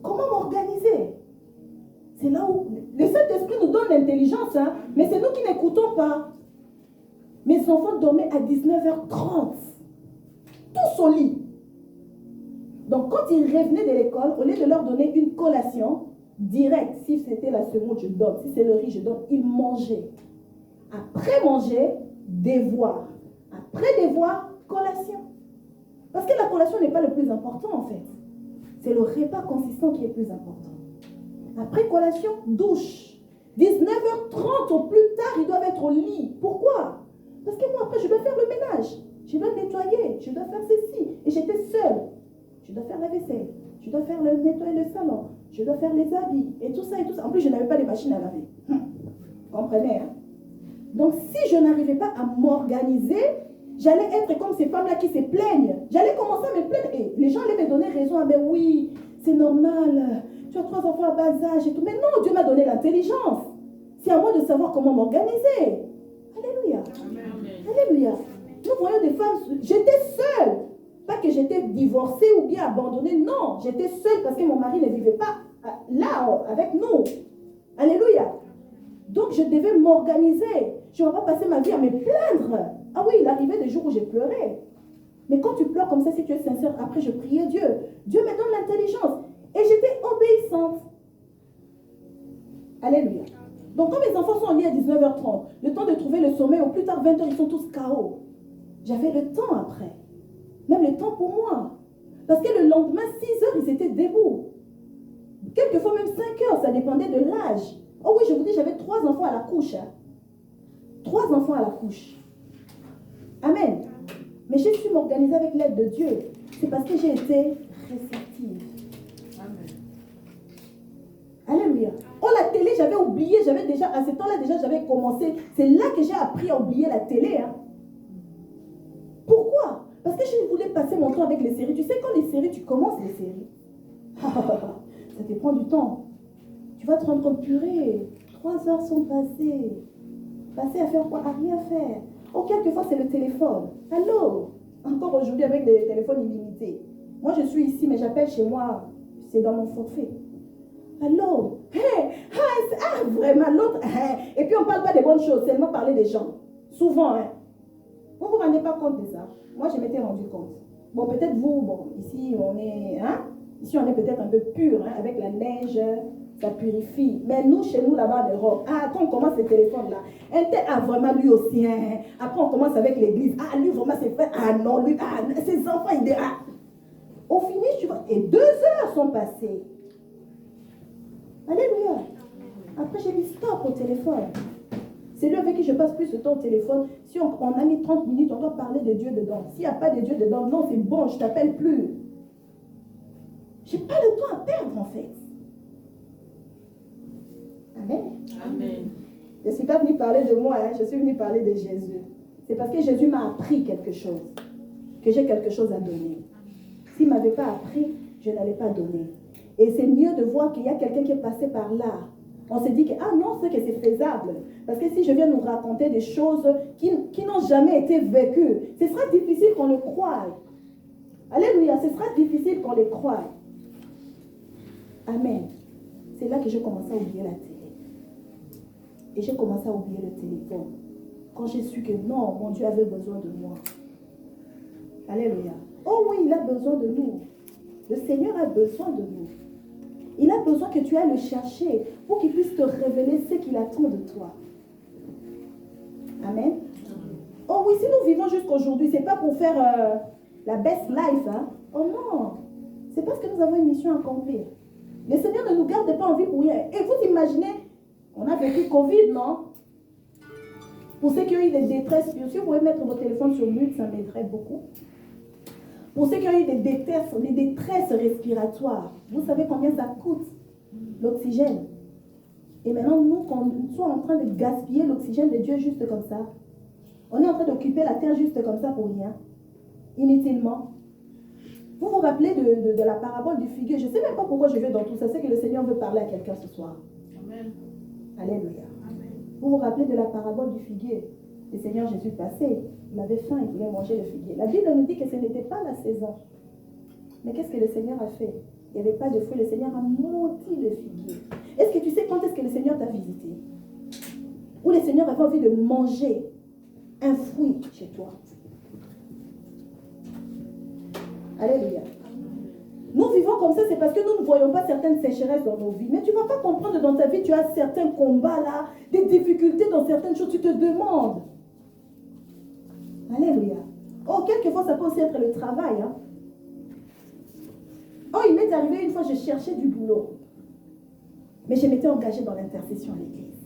Comment m'organiser? C'est là où le Saint-Esprit nous donne l'intelligence, hein, mais c'est nous qui n'écoutons pas. Mes enfants dormaient à 19h30. Tous au lit. Donc quand ils revenaient de l'école, au lieu de leur donner une collation, direct, si c'était la seconde, je donne. Si c'est le riz, je donne. Ils mangeaient. Après manger, devoir. Après devoir, collation. Parce que la collation n'est pas le plus important en fait. C'est le repas consistant qui est le plus important. Après collation, douche. 19h30 au plus tard, ils doivent être au lit. Pourquoi? Parce que moi après, je dois faire le ménage. Je dois nettoyer. Je dois faire ceci. Et j'étais seule. Je dois faire la vaisselle. Je dois faire nettoyer le salon. Je dois faire les habits. Et tout ça, et tout ça. En plus, je n'avais pas de machine à laver. Comprenez, hein? Donc, si je n'arrivais pas à m'organiser, j'allais être comme ces femmes-là qui se plaignent. J'allais commencer à me plaindre. Et les gens allaient me donner raison. Ah, mais oui, c'est normal. Tu as 3 enfants à bas âge et tout. Mais non, Dieu m'a donné l'intelligence. C'est à moi de savoir comment m'organiser. Alléluia. Amen. Alléluia. Nous voyons des femmes. J'étais seule. Pas que j'étais divorcée ou bien abandonnée. Non, j'étais seule parce que mon mari ne vivait pas là, avec nous. Alléluia. Donc, je devais m'organiser. Je ne vais pas passer ma vie à me plaindre. Ah oui, il arrivait des jours où j'ai pleuré. Mais quand tu pleures comme ça, si tu es sincère, après je priais Dieu. Dieu me donne l'intelligence. Et j'étais obéissante. Alléluia. Donc, quand mes enfants sont en lit à 19h30, le temps de trouver le sommeil, au plus tard 20h, ils sont tous KO. J'avais le temps après. Même le temps pour moi. Parce que le lendemain, 6h, ils étaient debout. Quelquefois même 5h, ça dépendait de l'âge. Oh oui, je vous dis, j'avais 3 enfants à la couche. 3 enfants à la couche. Amen. Mais j'ai su m'organiser avec l'aide de Dieu. C'est parce que j'ai été réceptive. Amen. Alléluia. Oh, la télé, j'avais oublié. J'avais déjà, à ce temps-là, déjà, j'avais commencé. C'est là que j'ai appris à oublier la télé. Hein. Pourquoi? Parce que je voulais passer mon temps avec les séries. Tu sais, quand les séries, tu commences les séries. Ça te prend du temps. Tu vas te rendre compte, purée. 3 heures sont passées. Passer à faire quoi? À rien faire. Oh, quelquefois, c'est le téléphone. Allô? Encore aujourd'hui avec des téléphones illimités. Moi, je suis ici, mais j'appelle chez moi. C'est dans mon forfait. Allô? Hey, vraiment, l'autre. Et puis, on ne parle pas des bonnes choses, seulement parler des gens. Souvent, hein. Vous ne vous rendez pas compte de ça? Moi, je m'étais rendu compte. Bon, peut-être vous, bon, ici, on est, hein? Ici, on est peut-être un peu pur, hein, avec la neige, ça purifie. Mais nous, chez nous, là-bas en Europe, quand on commence le téléphone, là, vraiment, lui aussi, hein. Après, on commence avec l'église. Ah, lui, vraiment, c'est fait. Ah, non, lui, ses enfants, il dit, on finit, tu vois, et 2 heures sont passées. Alléluia. Après, j'ai dit, stop au téléphone. C'est lui avec qui je passe plus de temps au téléphone. Si on a mis 30 minutes, on doit parler de Dieu dedans. S'il n'y a pas de Dieu dedans, non, c'est bon, je ne t'appelle plus. Je n'ai pas le temps à perdre, en fait. Amen. Amen. Je ne suis pas venue parler de moi, hein, je suis venue parler de Jésus. C'est parce que Jésus m'a appris quelque chose, que j'ai quelque chose à donner. S'il ne m'avait pas appris, je n'allais pas donner. Et c'est mieux de voir qu'il y a quelqu'un qui est passé par là. On se dit que, ah non, c'est que c'est faisable. Parce que si je viens nous raconter des choses qui n'ont jamais été vécues, ce sera difficile qu'on le croie. Alléluia, ce sera difficile qu'on le croie. Amen. C'est là que j'ai commencé à oublier la télé. Et j'ai commencé à oublier le téléphone. quand j'ai su que non, mon Dieu avait besoin de moi. Alléluia. Oh oui, il a besoin de nous. Le Seigneur a besoin de nous. Il a besoin que tu ailles le chercher pour qu'il puisse te révéler ce qu'il attend de toi. Amen. Oh oui, si nous vivons jusqu'aujourd'hui, ce n'est pas pour faire la best life. Hein? Oh non. C'est parce que nous avons une mission à accomplir. Le Seigneur ne nous garde pas en vie pour rien. Et vous imaginez, on a vécu Covid, non? Pour ceux qui ont eu des détresses, si vous pouvez mettre votre téléphone sur mute, ça m'aiderait beaucoup. Pour ceux qui ont eu des détresses respiratoires, vous savez combien ça coûte l'oxygène? Et maintenant, nous, quand nous sommes en train de gaspiller l'oxygène de Dieu juste comme ça, on est en train d'occuper la terre juste comme ça pour rien, inutilement. Vous vous rappelez de la parabole du figuier? Je ne sais même pas pourquoi je vais dans tout ça. C'est que le Seigneur veut parler à quelqu'un ce soir. Amen. Alléluia. Amen. Vous vous rappelez de la parabole du figuier? Le Seigneur Jésus passait, il avait faim, il voulait manger le figuier. La Bible nous dit que ce n'était pas la saison. Mais qu'est-ce que le Seigneur a fait? Il n'y avait pas de fruits, le Seigneur a menti le figuier. Est-ce que tu sais quand est-ce que le Seigneur t'a visité? Ou le Seigneur avait envie de manger un fruit chez toi? Alléluia. Nous vivons comme ça, c'est parce que nous ne voyons pas certaines sécheresses dans nos vies. Mais tu ne vas pas comprendre dans ta vie, tu as certains combats là, des difficultés dans certaines choses, tu te demandes. Alléluia. Oh, quelquefois, ça peut aussi être le travail. Hein. Oh, il m'est arrivé une fois, je cherchais du boulot. Mais je m'étais engagée dans l'intercession à l'église.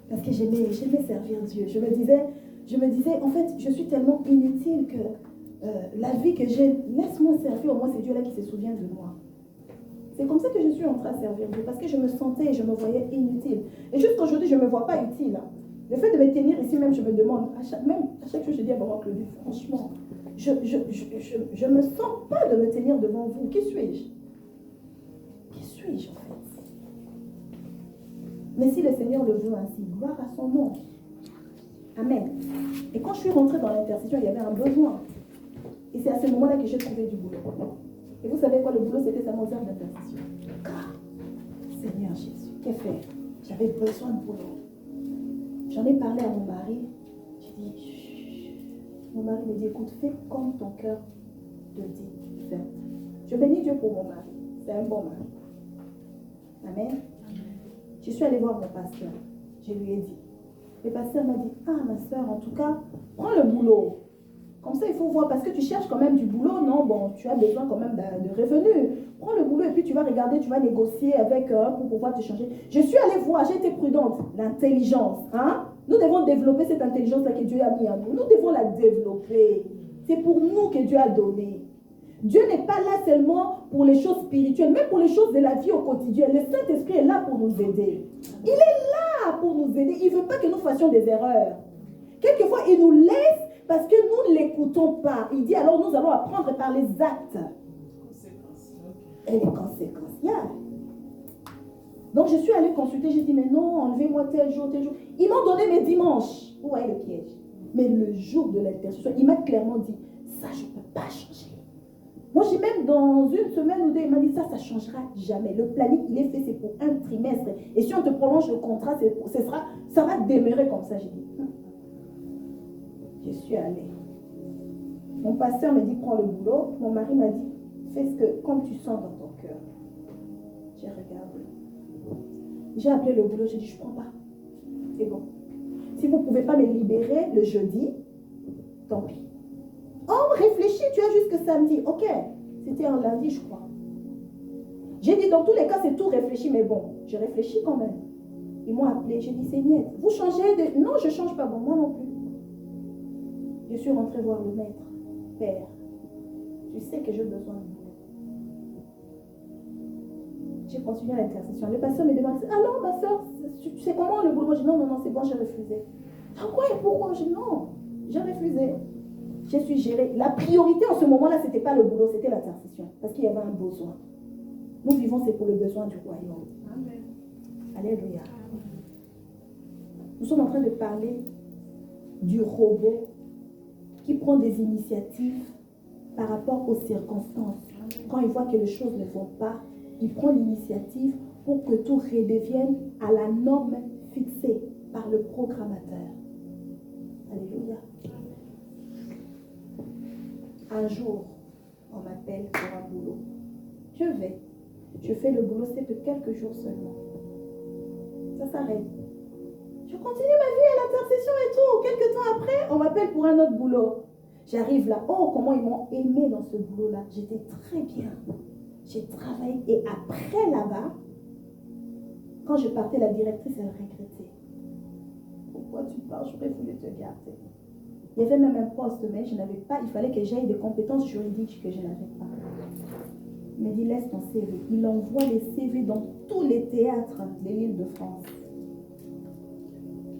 Parce que j'aimais servir Dieu. Je me disais, en fait, je suis tellement inutile que la vie que j'ai, laisse-moi servir, au moins c'est Dieu là qui se souvient de moi. C'est comme ça que je suis en train de servir Dieu, parce que je me sentais et je me voyais inutile. Et jusqu'aujourd'hui, je ne me vois pas utile. Hein. Le fait de me tenir ici même, je me demande, à chaque chose, je dis à maman Claudie, franchement, je ne me sens pas de me tenir devant vous. Qui suis-je? Qui suis-je en fait? Mais si le Seigneur le veut ainsi, gloire à son nom. Amen. Et quand je suis rentrée dans l'intercession, il y avait un besoin. Et c'est à ce moment-là que j'ai trouvé du boulot. Et vous savez quoi, le boulot, c'était sa matière d'intercession. Seigneur Jésus, qu'est-ce que faire? J'avais besoin de boulot. J'en ai parlé à mon mari. J'ai dit, mon mari me dit, écoute, fais comme ton cœur te dit. Fais. Je bénis Dieu pour mon mari. C'est un bon mari. Amen. Je suis allée voir mon pasteur. Je lui ai dit. Le pasteur m'a dit, ah ma soeur, en tout cas, prends le boulot. Comme ça, il faut voir, parce que tu cherches quand même du boulot, non? Bon, tu as besoin quand même de revenus. Prends le boulot et puis tu vas regarder, tu vas négocier avec pour pouvoir te changer. Je suis allée voir, j'ai été prudente. L'intelligence, hein? Nous devons développer cette intelligence-là que Dieu a mis en nous. Nous devons la développer. C'est pour nous que Dieu a donné. Dieu n'est pas là seulement pour les choses spirituelles, mais pour les choses de la vie au quotidien. Le Saint-Esprit est là pour nous aider. Il est là pour nous aider. Il ne veut pas que nous fassions des erreurs. Quelquefois, il nous laisse parce que nous ne l'écoutons pas. Il dit alors nous allons apprendre par les actes. Et les conséquences. Yeah. Donc je suis allée consulter, j'ai dit mais non, enlevez-moi tel jour, tel jour. Ils m'ont donné mes dimanches. Vous voyez le piège. Mais le jour de l'intercession, il m'a clairement dit, ça je ne peux pas changer. Moi j'ai même dans une semaine ou deux, il m'a dit ça ne changera jamais. Le planning il est fait, c'est pour un trimestre. Et si on te prolonge le contrat, ça va demeurer comme ça. J'ai dit. Je suis allée. Mon pasteur me dit, prends le boulot. Mon mari m'a dit, fais ce que, comme tu sens dans ton cœur. J'ai regardé. J'ai appelé le boulot, j'ai dit, je ne prends pas. C'est bon. Si vous ne pouvez pas me libérer le jeudi, tant pis. Oh, réfléchis, tu as jusque samedi. Ok. C'était un lundi, je crois. J'ai dit, dans tous les cas, c'est tout réfléchi, mais bon, j'ai réfléchi quand même. Ils m'ont appelé, j'ai dit, Seigneur, vous changez de... Non, je ne change pas, bon, moi non plus. Je suis rentrée voir le maître. Père, tu sais que j'ai besoin de boulot. J'ai continué l'intercession. Le pasteur me demande, alors ma soeur, tu sais comment le boulot? Moi je dis non, c'est bon, j'ai refusé. Ah ouais, pourquoi? Je dis non, j'ai refusé. Je suis gérée. La priorité en ce moment-là, ce n'était pas le boulot, c'était l'intercession. Parce qu'il y avait un besoin. Nous vivons, c'est pour le besoin du royaume. Amen. Alléluia. Nous sommes en train de parler du robot qui prend des initiatives par rapport aux circonstances. Quand il voit que les choses ne vont pas, il prend l'initiative pour que tout redevienne à la norme fixée par le programmateur. Alléluia. Un jour, on m'appelle pour un boulot. Je vais. Je fais le boulot, c'est de quelques jours seulement. Ça s'arrête. Je continue ma vie à l'intercession et tout. Quelques temps après, on m'appelle pour un autre boulot. J'arrive là. Oh, comment ils m'ont aimé dans ce boulot-là. J'étais très bien. J'ai travaillé. Et après là-bas, quand je partais, la directrice, elle regrettait. Pourquoi tu pars? J'aurais voulu te garder. Il y avait même un poste, mais je n'avais pas. Il fallait que j'aille des compétences juridiques que je n'avais pas. Il m'a dit, laisse ton CV. Il envoie les CV dans tous les théâtres de l'île de France.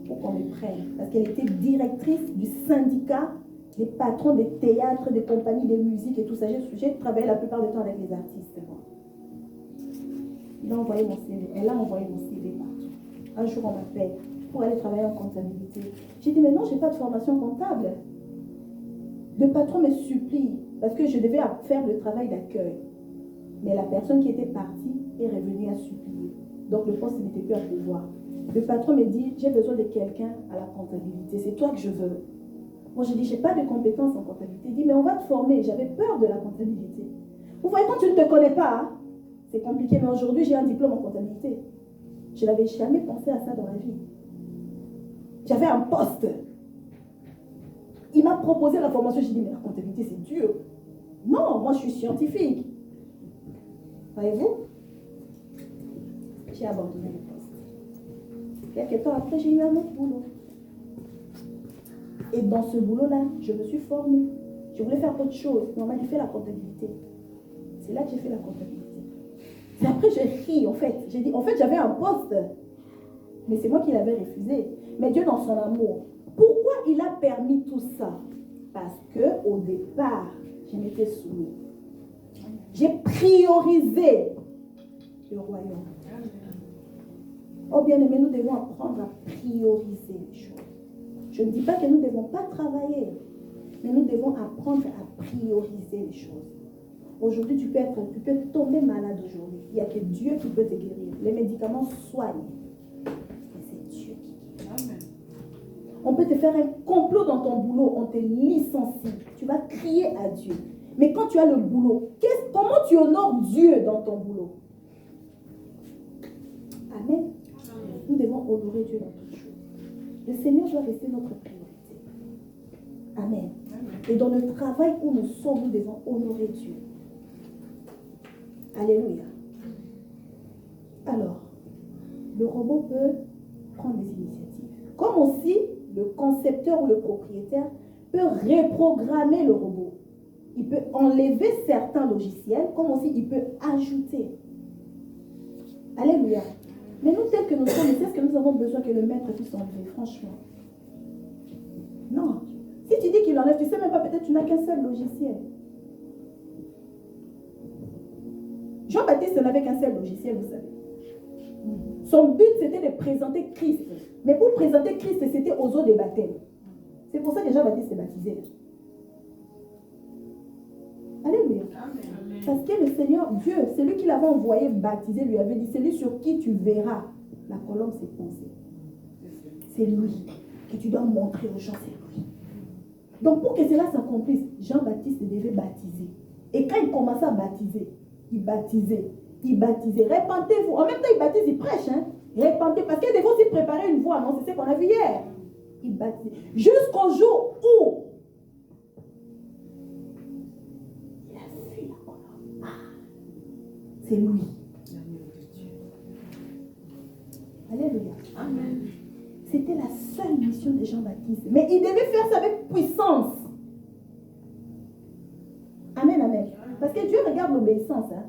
Pour qu'on les prenne. Parce qu'elle était directrice du syndicat des patrons des théâtres, des compagnies de musique et tout ça. J'ai travaillé la plupart du temps avec les artistes. Moi. Il a envoyé mon CV. Elle a envoyé mon CV partout. Un jour, on m'appelle pour aller travailler en comptabilité. J'ai dit, mais non, je n'ai pas de formation comptable. Le patron me supplie parce que je devais faire le travail d'accueil. Mais la personne qui était partie est revenue à supplier. Donc le poste n'était plus à pouvoir. Le patron me dit, j'ai besoin de quelqu'un à la comptabilité. C'est toi que je veux. Moi, je dis, je n'ai pas de compétences en comptabilité. Il dit, mais on va te former. J'avais peur de la comptabilité. Vous voyez, quand tu ne te connais pas, hein, c'est compliqué. Mais aujourd'hui, j'ai un diplôme en comptabilité. Je n'avais jamais pensé à ça dans la vie. J'avais un poste. Il m'a proposé la formation. J'ai dit, mais la comptabilité, c'est dur. Non, moi, je suis scientifique. Voyez-vous? J'ai abandonné le poste. Quelques temps après, j'ai eu un autre boulot. Et dans ce boulot-là, je me suis formée. Je voulais faire autre chose. Mais on m'a dit, fais la comptabilité. C'est là que j'ai fait la comptabilité. Et après, j'ai ri, en fait. J'ai dit, en fait, j'avais un poste. Mais c'est moi qui l'avais refusé. Mais Dieu, dans son amour, pourquoi il a permis tout ça? Parce qu'au départ, je m'étais soumise. J'ai priorisé le royaume. Oh bien-aimé, nous devons apprendre à prioriser les choses. Je ne dis pas que nous ne devons pas travailler, mais nous devons apprendre à prioriser les choses. Aujourd'hui, tu peux tomber malade aujourd'hui. Il n'y a que Dieu qui peut te guérir. Les médicaments soignent. Mais c'est Dieu qui guérit. Amen. On peut te faire un complot dans ton boulot, on te licencie. Tu vas crier à Dieu. Mais quand tu as le boulot, comment tu honores Dieu dans ton boulot? Amen. Nous devons honorer Dieu dans toutes choses. Le Seigneur doit rester notre priorité. Amen. Et dans le travail où nous sommes, nous devons honorer Dieu. Alléluia. Alors, le robot peut prendre des initiatives. Comme aussi, le concepteur ou le propriétaire peut reprogrammer le robot. Il peut enlever certains logiciels, comme aussi il peut ajouter. Alléluia. Mais nous, tels que nous sommes, c'est ce que nous avons besoin que le maître puisse enlever, franchement. Non. Si tu dis qu'il enlève, tu ne sais même pas, peut-être tu n'as qu'un seul logiciel. Jean-Baptiste n'avait qu'un seul logiciel, vous savez. Son but, c'était de présenter Christ. Mais pour présenter Christ, c'était aux eaux des baptêmes. C'est pour ça que Jean-Baptiste est baptisé. Alléluia. Amen. Parce que le Seigneur, Dieu, celui qui l'avait envoyé baptiser, lui avait dit, celui sur qui tu verras la colombe s'est posée. C'est lui que tu dois montrer aux gens, c'est lui. Donc pour que cela s'accomplisse, Jean-Baptiste devait baptiser. Et quand il commençait à baptiser, il baptisait. Répentez-vous. En même temps, il baptise, il prêche. Hein? Répentez. Parce qu'il devait aussi préparer une voie. Non, c'est ce qu'on a vu hier. Il baptise. Jusqu'au jour où il a vu la colombe. Ah, c'est lui. Alléluia. Amen. C'était la seule mission de Jean-Baptiste. Mais il devait faire ça avec puissance. Amen, amen. Parce que Dieu regarde l'obéissance. Hein.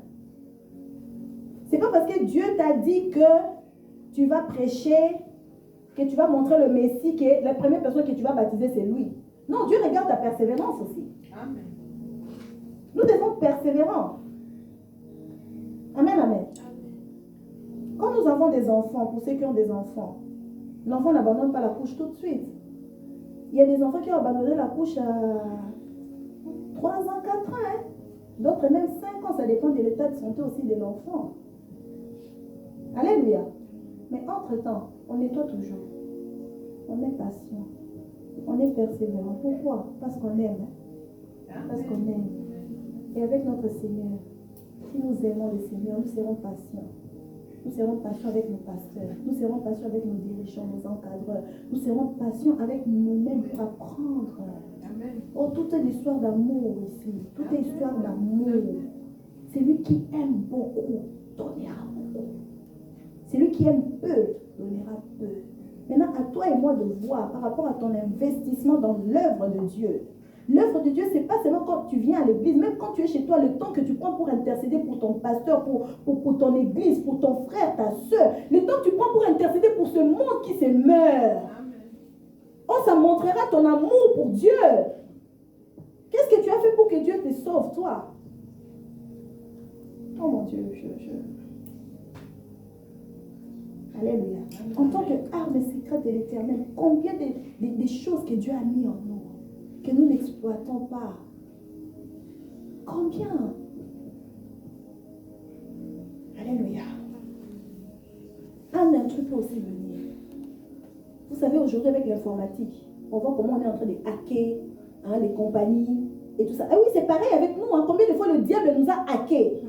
C'est pas parce que Dieu t'a dit que tu vas prêcher, que tu vas montrer le Messie, que la première personne que tu vas baptiser, c'est lui. Non, Dieu regarde ta persévérance aussi. Amen. Nous devons persévérants. Amen, amen. Quand nous avons des enfants, pour ceux qui ont des enfants, l'enfant n'abandonne pas la couche tout de suite. Il y a des enfants qui ont abandonné la couche à 3 ans, 4 ans. Hein? D'autres même 5 ans, ça dépend de l'état de santé aussi de l'enfant. Alléluia. Mais entre-temps, on nettoie toujours. On est patient. On est persévérant. Pourquoi? Parce qu'on aime. Parce qu'on aime. Et avec notre Seigneur, si nous aimons le Seigneur, nous serons patients. Nous serons patients avec nos pasteurs. Nous serons patients avec nos dirigeants, nos encadreurs. Nous serons patients avec nous-mêmes pour apprendre. Amen. Oh, toute l'histoire d'amour ici. Toute l'histoire d'amour. Celui qui aime beaucoup donnera beaucoup. Celui qui aime peu donnera peu. Maintenant, à toi et moi de voir par rapport à ton investissement dans l'œuvre de Dieu. L'œuvre de Dieu, ce n'est pas seulement quand tu viens à l'église, même quand tu es chez toi, le temps que tu prends pour intercéder pour ton pasteur, pour ton église, pour ton frère, ta soeur, le temps que tu prends pour intercéder pour ce monde qui se meurt. Oh, ça montrera ton amour pour Dieu. Qu'est-ce que tu as fait pour que Dieu te sauve, toi? Oh mon Dieu, Alléluia. En tant qu'arme secrète de l'Éternel, combien de choses que Dieu a mis en nous, que nous n'exploitons pas. Combien? Alléluia. Un truc peut aussi venir. Vous savez, aujourd'hui avec l'informatique, on voit comment on est en train de hacker les compagnies et tout ça. Ah oui, c'est pareil avec nous. Combien de fois le diable nous a hackés?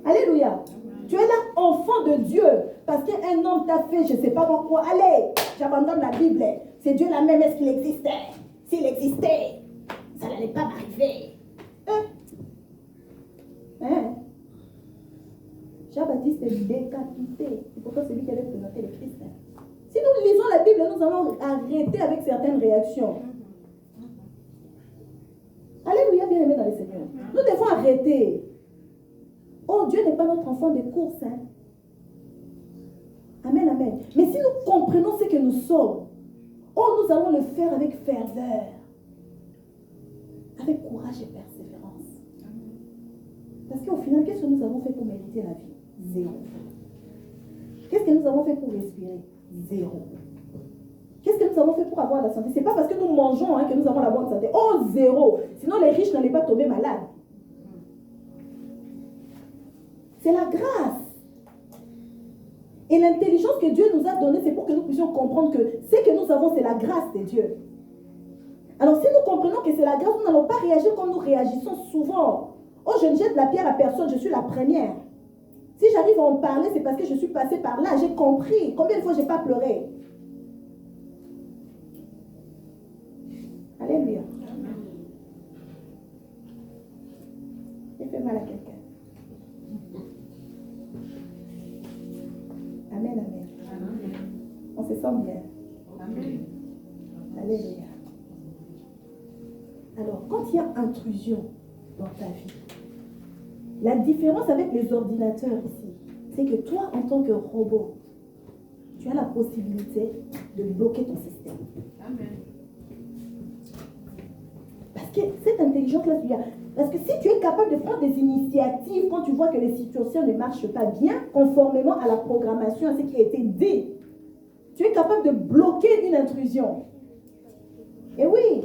Alléluia. Tu es là, enfant de Dieu, parce qu'un homme t'a fait, je ne sais pas pourquoi. Allez, j'abandonne la Bible. C'est Dieu la même, est-ce qu'il existait? S'il existait, ça n'allait pas m'arriver. Jean-Baptiste est décapité. C'est pourtant celui qui avait présenté le Christ. Si nous lisons la Bible, nous allons arrêter avec certaines réactions. Alléluia, bien aimé dans le Seigneur. Nous devons arrêter. Oh, Dieu n'est pas notre enfant de course. Amen, amen. Mais si nous comprenons ce que nous sommes, oh, nous allons le faire avec ferveur, avec courage et persévérance. Parce qu'au final, qu'est-ce que nous avons fait pour mériter la vie? Zéro. Qu'est-ce que nous avons fait pour respirer? Zéro. Qu'est-ce que nous avons fait pour avoir la santé? Ce n'est pas parce que nous mangeons que nous avons la bonne santé. Oh, zéro. Sinon, les riches n'allaient pas tomber malades. C'est la grâce. Et l'intelligence que Dieu nous a donnée, c'est pour que nous puissions comprendre que ce que nous avons, c'est la grâce de Dieu. Alors, si nous comprenons que c'est la grâce, nous n'allons pas réagir comme nous réagissons souvent. Oh, je ne jette la pierre à personne, je suis la première. Si j'arrive à en parler, c'est parce que je suis passée par là, j'ai compris. Combien de fois je n'ai pas pleuré? Alléluia. J'ai fait mal à quelqu'un. Amen, amen. On se sent bien. Amen. Alléluia. Alors, quand il y a intrusion dans ta vie, la différence avec les ordinateurs ici, c'est que toi, en tant que robot, tu as la possibilité de bloquer ton système. Amen. Parce que cette intelligence-là, tu as. Parce que si tu es capable de prendre des initiatives quand tu vois que les situations ne marchent pas bien, conformément à la programmation, à ce qui a été dit, tu es capable de bloquer une intrusion. Et oui,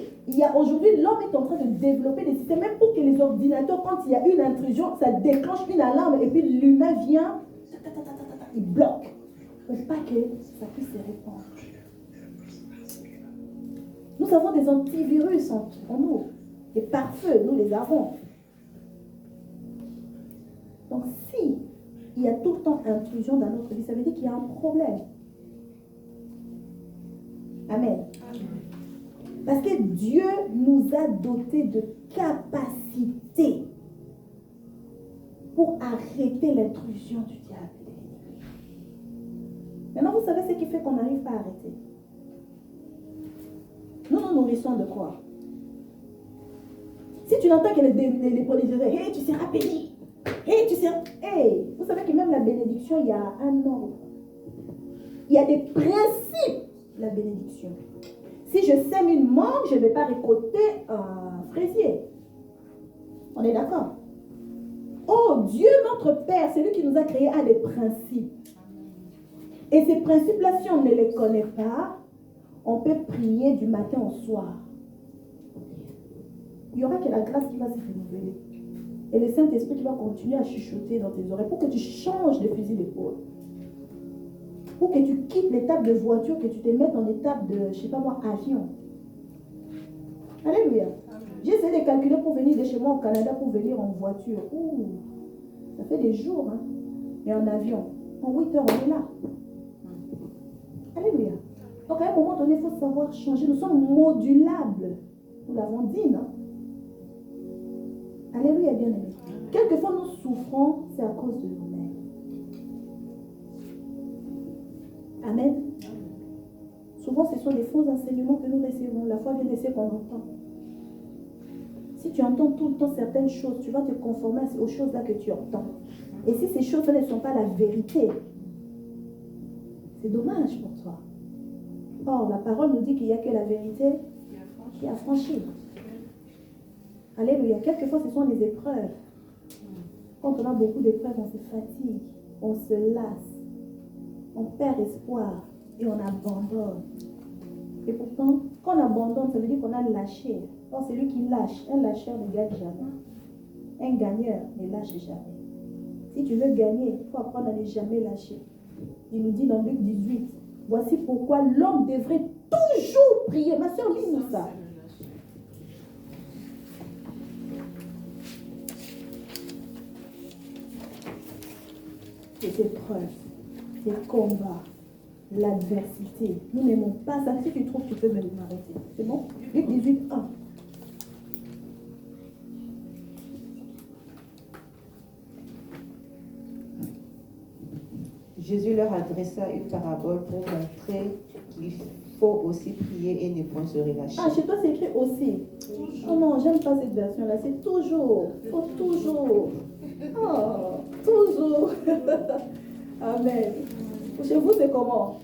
aujourd'hui, l'homme est en train de développer des systèmes, même pour que les ordinateurs, quand il y a une intrusion, ça déclenche une alarme, et puis l'humain vient, il bloque, pour pas que ça puisse se répandre. Nous avons des antivirus en nous, des pare-feux, nous les avons. Donc si il y a tout le temps intrusion dans notre vie, ça veut dire qu'il y a un problème. Amen. Amen. Parce que Dieu nous a dotés de capacités pour arrêter l'intrusion du diable et de l'ennemi. Maintenant, vous savez ce qui fait qu'on n'arrive pas à arrêter. Nous nous nourrissons de quoi? Si tu n'entends que les policiers disent, hey, tu seras béni. Hey, tu seras... Hey, vous savez que même la bénédiction, il y a un ordre. Il y a des principes, la bénédiction. Si je sème une mangue, je ne vais pas récolter un fraisier. On est d'accord? Oh, Dieu, notre Père, c'est lui qui nous a créés, a des principes. Et ces principes-là, si on ne les connaît pas, on peut prier du matin au soir. Il y aura que la grâce qui va se renouveler. Et le Saint-Esprit qui va continuer à chuchoter dans tes oreilles pour que tu changes de fusil d'épaule. Ou que tu quittes l'étape de voiture, que tu te mettes dans l'étape de, je ne sais pas moi, avion. Alléluia. J'ai essayé de calculer pour venir de chez moi au Canada pour venir en voiture. Ouh, ça fait des jours, hein. Mais en avion, en 8 heures, on est là. Alléluia. Donc à un moment donné, il faut savoir changer. Nous sommes modulables. Nous l'avons dit, non? Alléluia, bien aimé. Quelquefois, nous souffrons, c'est à cause de nous-mêmes. Amen. Souvent, ce sont des faux enseignements que nous recevons. La foi vient de ce qu'on entend. Si tu entends tout le temps certaines choses, tu vas te conformer aux choses-là que tu entends. Et si ces choses-là ne sont pas la vérité, c'est dommage pour toi. Or, la parole nous dit qu'il n'y a que la vérité qui a franchi. Alléluia. Quelquefois, ce sont les épreuves. Quand on a beaucoup d'épreuves, on se fatigue, on se lasse, on perd espoir et on abandonne. Et pourtant, quand on abandonne, ça veut dire qu'on a lâché. Or, celui qui lâche, un lâcheur ne gagne jamais. Un gagneur ne lâche jamais. Si tu veux gagner, il faut apprendre à ne jamais lâcher. Il nous dit dans Luc 18, voici pourquoi l'homme devrait toujours prier. Ma soeur, lis-nous ça. Les épreuves, les combats, l'adversité. Nous n'aimons pas ça. Si tu trouves, tu peux me m'arrêter. C'est bon? Luc 18, 1. Jésus leur adressa une parabole pour montrer qu'il faut aussi prier et ne point se relâcher. Ah, chez toi, c'est écrit aussi. Oh non, j'aime pas cette version-là. C'est toujours. Faut toujours. Oh, toujours. Amen. Chez vous, c'est comment?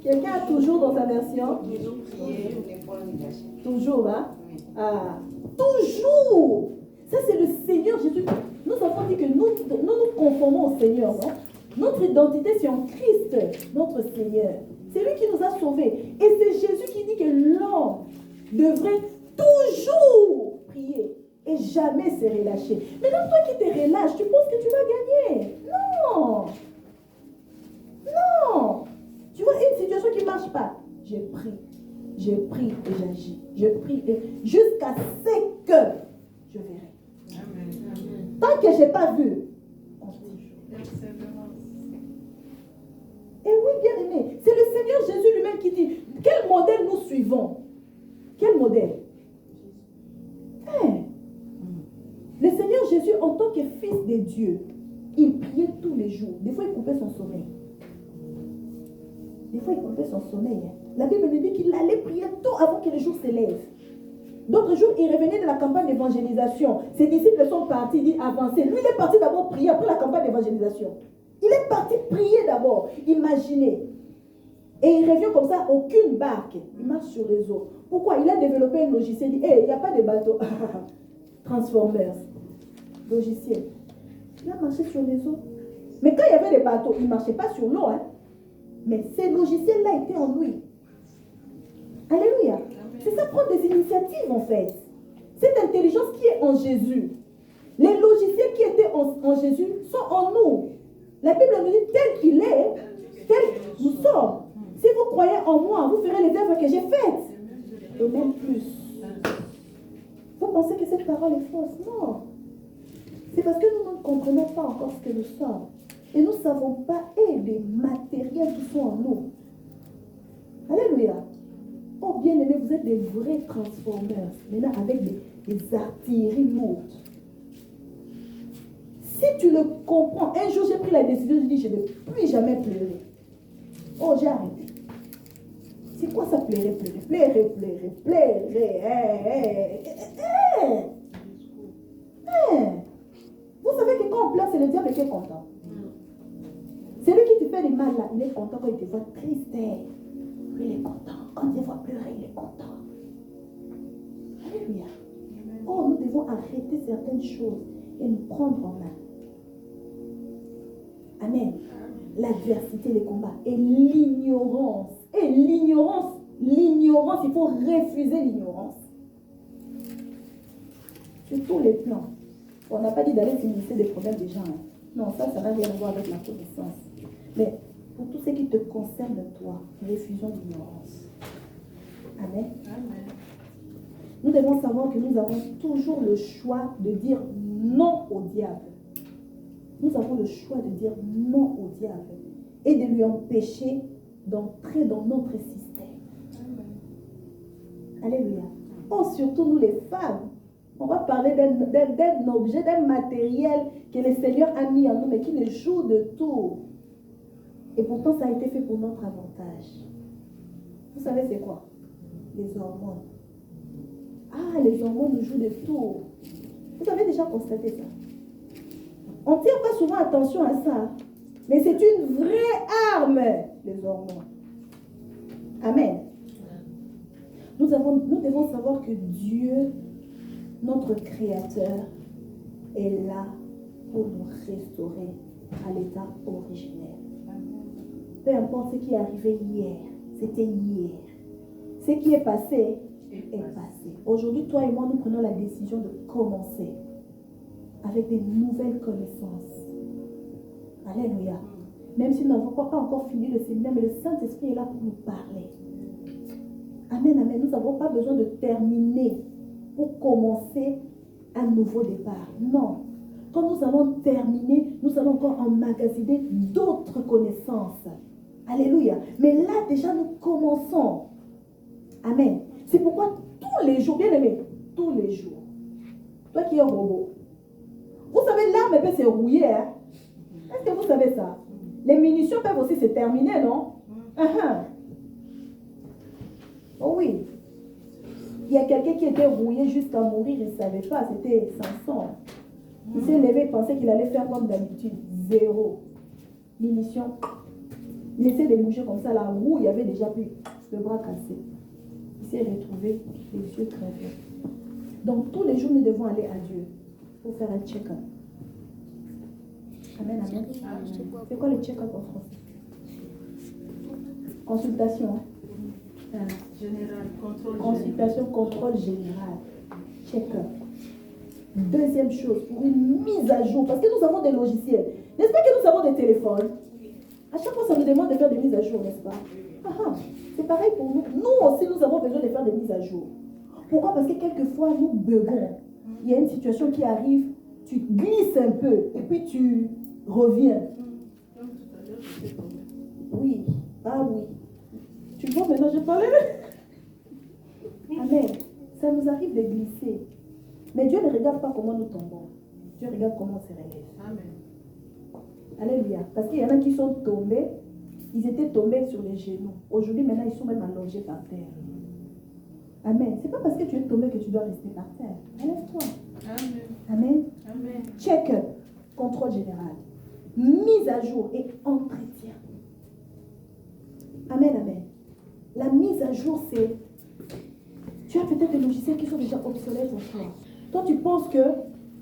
Quelqu'un a toujours dans sa version? Toujours prier et ne point relâcher. Toujours, hein? Oui. Ah, toujours. Ça, c'est le Seigneur Jésus. Nous avons dit que nous conformons au Seigneur, non? Notre identité, c'est en Christ, notre Seigneur. C'est lui qui nous a sauvés. Et c'est Jésus qui dit que l'homme devrait toujours prier et jamais se relâcher. Maintenant, toi qui te relâches, tu penses que tu vas gagner. Non. Non. Tu vois, une situation qui ne marche pas. Je prie et j'agis. Je prie jusqu'à ce que je verrai. Amen. Tant que je n'ai pas vu, continue. Et oui, bien aimé, c'est le Seigneur Jésus lui-même qui dit, quel modèle nous suivons? Quel modèle? Le Seigneur Jésus, en tant que fils de Dieu, il priait tous les jours. Des fois, il coupait son sommeil. Des fois, il coupait son sommeil. La Bible nous dit qu'il allait prier tôt avant que le jour se lève. D'autres jours, il revenait de la campagne d'évangélisation. Ses disciples sont partis, il dit avancer. Lui, il est parti d'abord prier après la campagne d'évangélisation. Il est parti prier d'abord. Imaginez. Et il revient comme ça, aucune barque. Il marche sur les eaux. Pourquoi? Il a développé un logiciel. Il dit, il n'y a pas de bateau. Transformers. Logiciel. Il a marché sur les eaux. Mais quand il y avait des bateaux, il ne marchait pas sur l'eau. Hein. Mais ces logiciels-là étaient en lui. Alléluia. C'est ça, prendre des initiatives en fait. Cette intelligence qui est en Jésus. Les logiciels qui étaient en Jésus sont en nous. La Bible nous dit tel qu'il est, tel nous sommes. Si vous croyez en moi, vous ferez les œuvres que j'ai faites. Et même plus. Vous pensez que cette parole est fausse? Non. C'est parce que nous ne comprenons pas encore ce que nous sommes. Et nous ne savons pas les matériels qui sont en nous. Alléluia. Oh bien-aimés, vous êtes des vrais transformeurs. Maintenant avec des artilleries lourdes. Si tu le comprends, un jour j'ai pris la décision, je dis je ne vais plus jamais pleurer. Oh, j'ai arrêté. C'est quoi ça pleurer? Vous savez que quand on pleure, c'est le diable qui est content. C'est lui qui te fait du mal là. Il est content quand il te voit triste. Il est content. Quand il te voit pleurer, il est content. Alléluia. Oh, nous devons arrêter certaines choses et nous prendre en main. Amen. L'adversité, les combats et l'ignorance. Et l'ignorance, il faut refuser l'ignorance. Sur tous les plans. On n'a pas dit d'aller s'initier des problèmes des gens. Hein. Non, ça n'a rien à voir avec la connaissance. Mais Pour tout ce qui te concerne, toi, refusons l'ignorance. Amen. Amen. Nous devons savoir que nous avons toujours le choix de dire non au diable. Nous avons le choix de dire non au diable et de lui empêcher d'entrer dans notre système. Alléluia. Oh, surtout nous les femmes. On va parler d'un objet, d'un matériel que le Seigneur a mis en nous, mais qui nous joue de tout. Et pourtant, ça a été fait pour notre avantage. Vous savez c'est quoi? Les hormones. Ah, les hormones nous jouent de tout. Vous avez déjà constaté ça? On ne tire pas souvent attention à ça. Mais c'est une vraie arme, les hormones. Amen. Nous devons savoir que Dieu, notre Créateur, est là pour nous restaurer à l'état originel. Peu importe ce qui est arrivé hier, c'était hier. Ce qui est passé, est passé. Aujourd'hui, toi et moi, nous prenons la décision de commencer avec des nouvelles connaissances. Alléluia. Même si nous n'avons pas encore fini le séminaire, mais le Saint-Esprit est là pour nous parler. Amen, amen. Nous n'avons pas besoin de terminer pour commencer un nouveau départ. Non. Quand nous allons terminer, nous allons encore emmagasiner d'autres connaissances. Alléluia. Mais là, déjà, nous commençons. Amen. C'est pourquoi tous les jours, bien aimé, tous les jours, toi qui es robot, vous savez, l'arme peut se rouiller. Hein? Est-ce que vous savez ça? Les munitions peuvent aussi se terminer, non? Oh oui. Il y a quelqu'un qui était rouillé jusqu'à mourir, il ne savait pas, c'était Samson. Il s'est levé, il pensait qu'il allait faire comme d'habitude. Zéro. Munitions. Il essaie de bouger comme ça, la roue, il y avait déjà plus le bras cassé. Il s'est retrouvé, les yeux crevés. Donc tous les jours, nous devons aller à Dieu pour faire un check-up. Amen, amen. C'est quoi le check-up en français? Consultation. Général, contrôle Consultation, contrôle général. Check-up. Deuxième chose, pour une mise à jour, parce que nous avons des logiciels. N'est-ce pas que nous avons des téléphones? À chaque fois, ça nous demande de faire des mises à jour, n'est-ce pas? C'est pareil pour nous. Nous aussi, nous avons besoin de faire des mises à jour. Pourquoi? Parce que quelquefois, nous buguons. Il y a une situation qui arrive, tu glisses un peu, et puis tu reviens. Oui. Ah oui. Tu vois, maintenant, j'ai parlé. Amen. Ça nous arrive de glisser. Mais Dieu ne regarde pas comment nous tombons. Dieu regarde comment on se relève. Amen. Alléluia. Parce qu'il y en a qui sont tombés, ils étaient tombés sur les genoux. Aujourd'hui, maintenant, ils sont même allongés par terre. Amen. C'est pas parce que tu es tombé que tu dois rester par terre. Relève-toi. Amen. Amen. Amen. Check-up, contrôle général, mise à jour et entretien. Amen, amen. La mise à jour, c'est... Tu as peut-être des logiciels qui sont déjà obsolètes pour toi. Toi, tu penses que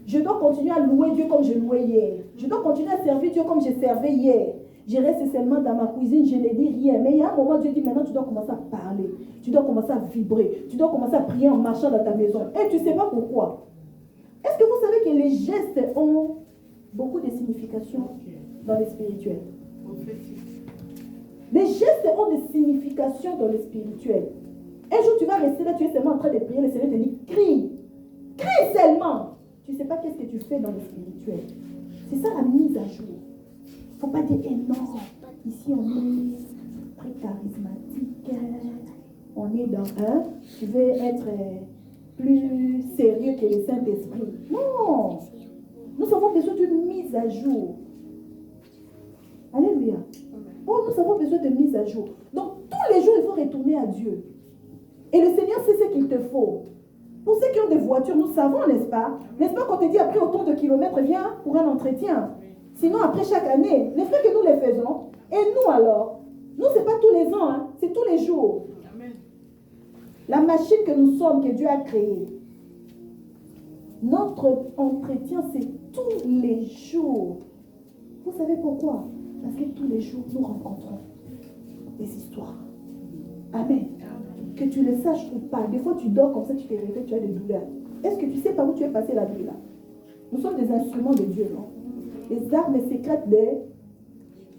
je dois continuer à louer Dieu comme je louais hier. Je dois continuer à servir Dieu comme je servais hier. Je reste seulement dans ma cuisine, je ne dis rien. Mais il y a un moment, Dieu dit, maintenant, tu dois commencer à parler. Tu dois commencer à vibrer. Tu dois commencer à prier en marchant dans ta maison. Et tu ne sais pas pourquoi. Est-ce que vous savez que les gestes ont beaucoup de significations dans le spirituel? Les gestes ont des significations dans le spirituel. Un jour, tu vas rester là, tu es seulement en train de prier, le Seigneur te dit, crie. Crie seulement. Tu ne sais pas qu'est-ce que tu fais dans le spirituel. C'est ça la mise à jour. Il ne faut pas dire, non, ici on est très charismatique, on est dans un, tu veux être plus sérieux que le Saint-Esprit. Non. Nous avons besoin d'une mise à jour. Alléluia. Oh, nous avons besoin de mise à jour. Donc, tous les jours, il faut retourner à Dieu. Et le Seigneur sait ce qu'il te faut. Pour ceux qui ont des voitures, nous savons, n'est-ce pas? N'est-ce pas qu'on te dit, après autant de kilomètres, viens pour un entretien. Sinon, après chaque année, les frais que nous les faisons. Et nous alors? Nous, ce n'est pas tous les ans, hein, c'est tous les jours. Amen. La machine que nous sommes, que Dieu a créée. Notre entretien, c'est tous les jours. Vous savez pourquoi? Parce que tous les jours, nous rencontrons des histoires. Amen. Que tu le saches ou pas. Des fois, tu dors comme ça, tu te réveilles, tu as des douleurs. Est-ce que tu sais par où tu es passé la nuit là? Nous sommes des instruments de Dieu, non? Les armes secrètes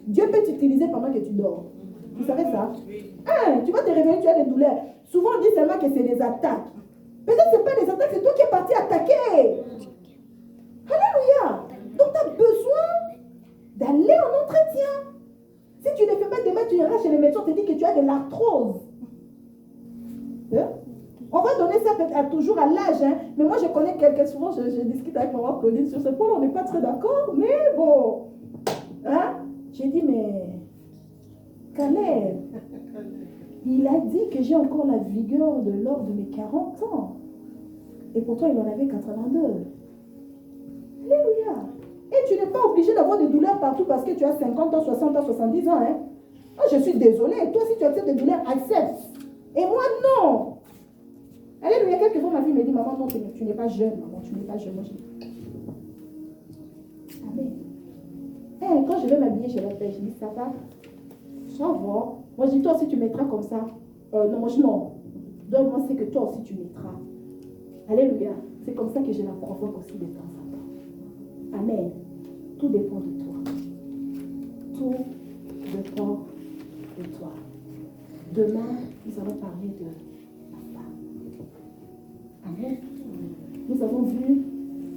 Dieu peut t'utiliser pendant que tu dors. Tu savais ça? Hein, tu vas te réveiller, tu as des douleurs. Souvent on dit seulement que c'est des attaques. Peut-être que ce n'est pas des attaques, c'est toi qui es parti attaquer. Alléluia. Donc tu as besoin d'aller en entretien. Si tu ne fais pas demain, tu iras chez les médecins, on te dit que tu as de l'arthrose. Hein? On va donner ça toujours à l'âge. Hein? Mais moi, je connais quelqu'un, souvent, je discute avec maman Claudine sur ce point, on n'est pas très d'accord, mais bon. Hein? J'ai dit, mais Caleb, il a dit que j'ai encore la vigueur de l'ordre de mes 40 ans. Et pourtant, il en avait 82. Alléluia. Et tu n'es pas obligé d'avoir des douleurs partout parce que tu as 50 ans, 60 ans, 70 ans. Hein? Oh, je suis désolée. Toi, si tu acceptes des douleurs, accepte. Et moi, non. Alléluia. Quelquefois, ma fille me dit, maman, non, tu n'es pas jeune. Maman, tu n'es pas jeune. Moi, je dis, amen. Hey, quand je vais m'habiller, je l'appelle. Je dis, ça va. Ça va. Moi, je dis, toi aussi, tu mettras comme ça. Non, moi, je dis, non. Donne-moi ce que toi aussi, tu mettras. Alléluia. C'est comme ça que je la provoque aussi de temps en temps. Amen. Tout dépend de toi. Tout dépend de toi. Demain, nous allons parler de la femme. Amen. Nous avons vu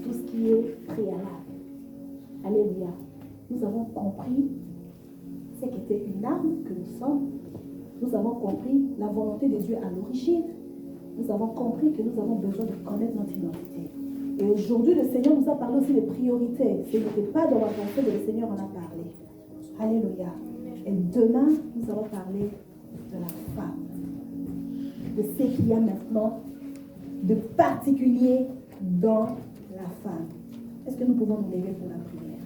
tout ce qui est préalable. Alléluia. Nous avons compris ce qu'était une arme que nous sommes. Nous avons compris la volonté de Dieu à l'origine. Nous avons compris que nous avons besoin de connaître notre identité. Et aujourd'hui, le Seigneur nous a parlé aussi des priorités. Ce n'était pas dans la pensée, mais le Seigneur en a parlé. Alléluia. Et demain, nous allons parler de la femme. De ce qu'il y a maintenant de particulier dans la femme. Est-ce que nous pouvons nous lever pour la prière?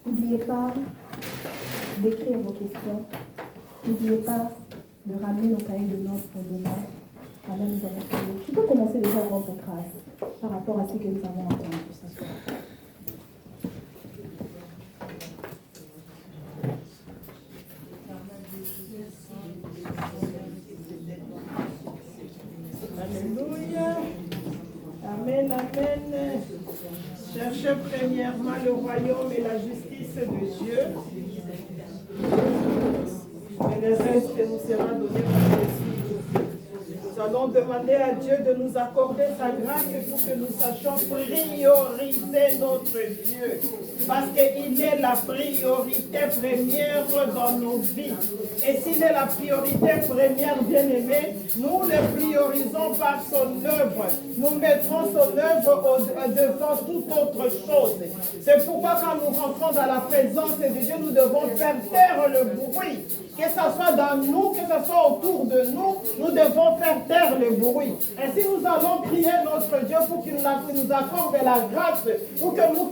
N'oubliez pas d'écrire vos questions. N'oubliez pas de ramener nos cahiers de notes pour demain. Pendant nous avons prié. Tu peux commencer déjà à rendre grâce par rapport à ce que nous avons entendu ce soir. Alléluia. Amen, amen. Cherchez premièrement le royaume et la justice de Dieu. Et le reste nous sera donné par-dessus. Nous allons demander à Dieu de nous accorder sa grâce pour que nous sachions prioriser notre Dieu. Parce qu'il est la priorité première dans nos vies. Et s'il est la priorité première, bien-aimé, nous le priorisons par son œuvre. Nous mettrons son œuvre devant toute autre chose. C'est pourquoi quand nous rentrons dans la présence de Dieu, nous devons faire taire le bruit. Que ce soit dans nous, que ce soit autour de nous, nous devons faire taire le bruit. Ainsi, nous allons prier notre Dieu pour qu'il nous accorde la grâce, pour que nous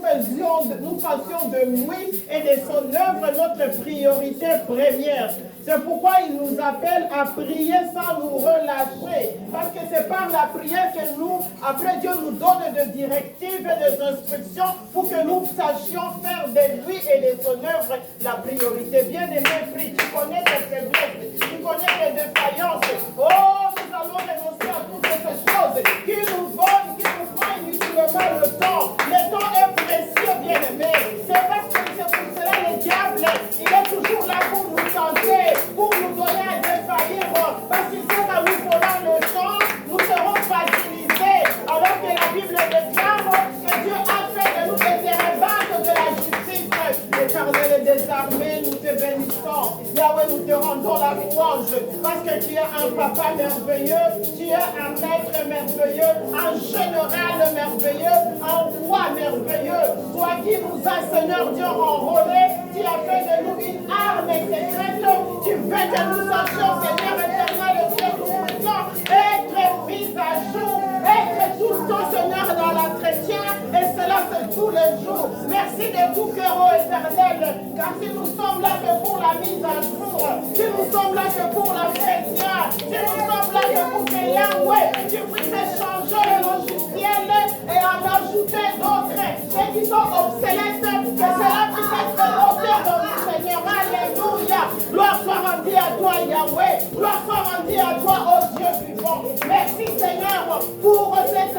fassions de lui et de son œuvre notre priorité première. C'est pourquoi il nous appelle à prier sans nous relâcher. Parce que c'est par la prière que nous, après Dieu nous donne des directives et des instructions pour que nous sachions faire de lui et de son œuvre la priorité. Bien-aimé, prie, tu connais tes faiblesses, tu connais tes défaillances. Oh, nous allons renoncer à toutes ces choses qui nous volent, qui nous prennent inutilement le temps. Le temps est précieux, bien-aimé. C'est parce que c'est pour cela le diable, il est toujours là pour nous tenter, pour nous donner à défaillir. Parce qu'il sait qu'en nous prenant le temps, nous serons fragilisés. Alors que la Bible déclare que Dieu a fait de nous des hérébades de la justice. L'Éternel des armées, nous te bénissons. Yahweh, nous te rendons la louange. Parce que tu es un papa merveilleux, tu es un maître merveilleux, un général merveilleux, un roi merveilleux. Toi qui nous as, Seigneur Dieu, enrôlés, tu as fait de nous une arme secrète. Tu fais que nous sachions, Seigneur éternel, Dieu tout-puissant, être mis à jour, être tout le temps, Seigneur, dans l'entretien, et cela c'est tous les jours. Merci de tout cœur, ô éternel, car si nous sommes là que pour la mise à jour, si nous sommes là que pour la chrétien, si nous sommes là que pour que Yahweh, tu puisses changer le logiciel et en ajouter d'autres, ceux qui sont obsolètes, que cela puisse être noté dans le Seigneur. Alléluia. Gloire soit rendue à toi, Yahweh. Gloire soit rendue à toi, ô Dieu vivant. Merci, Seigneur, pour cette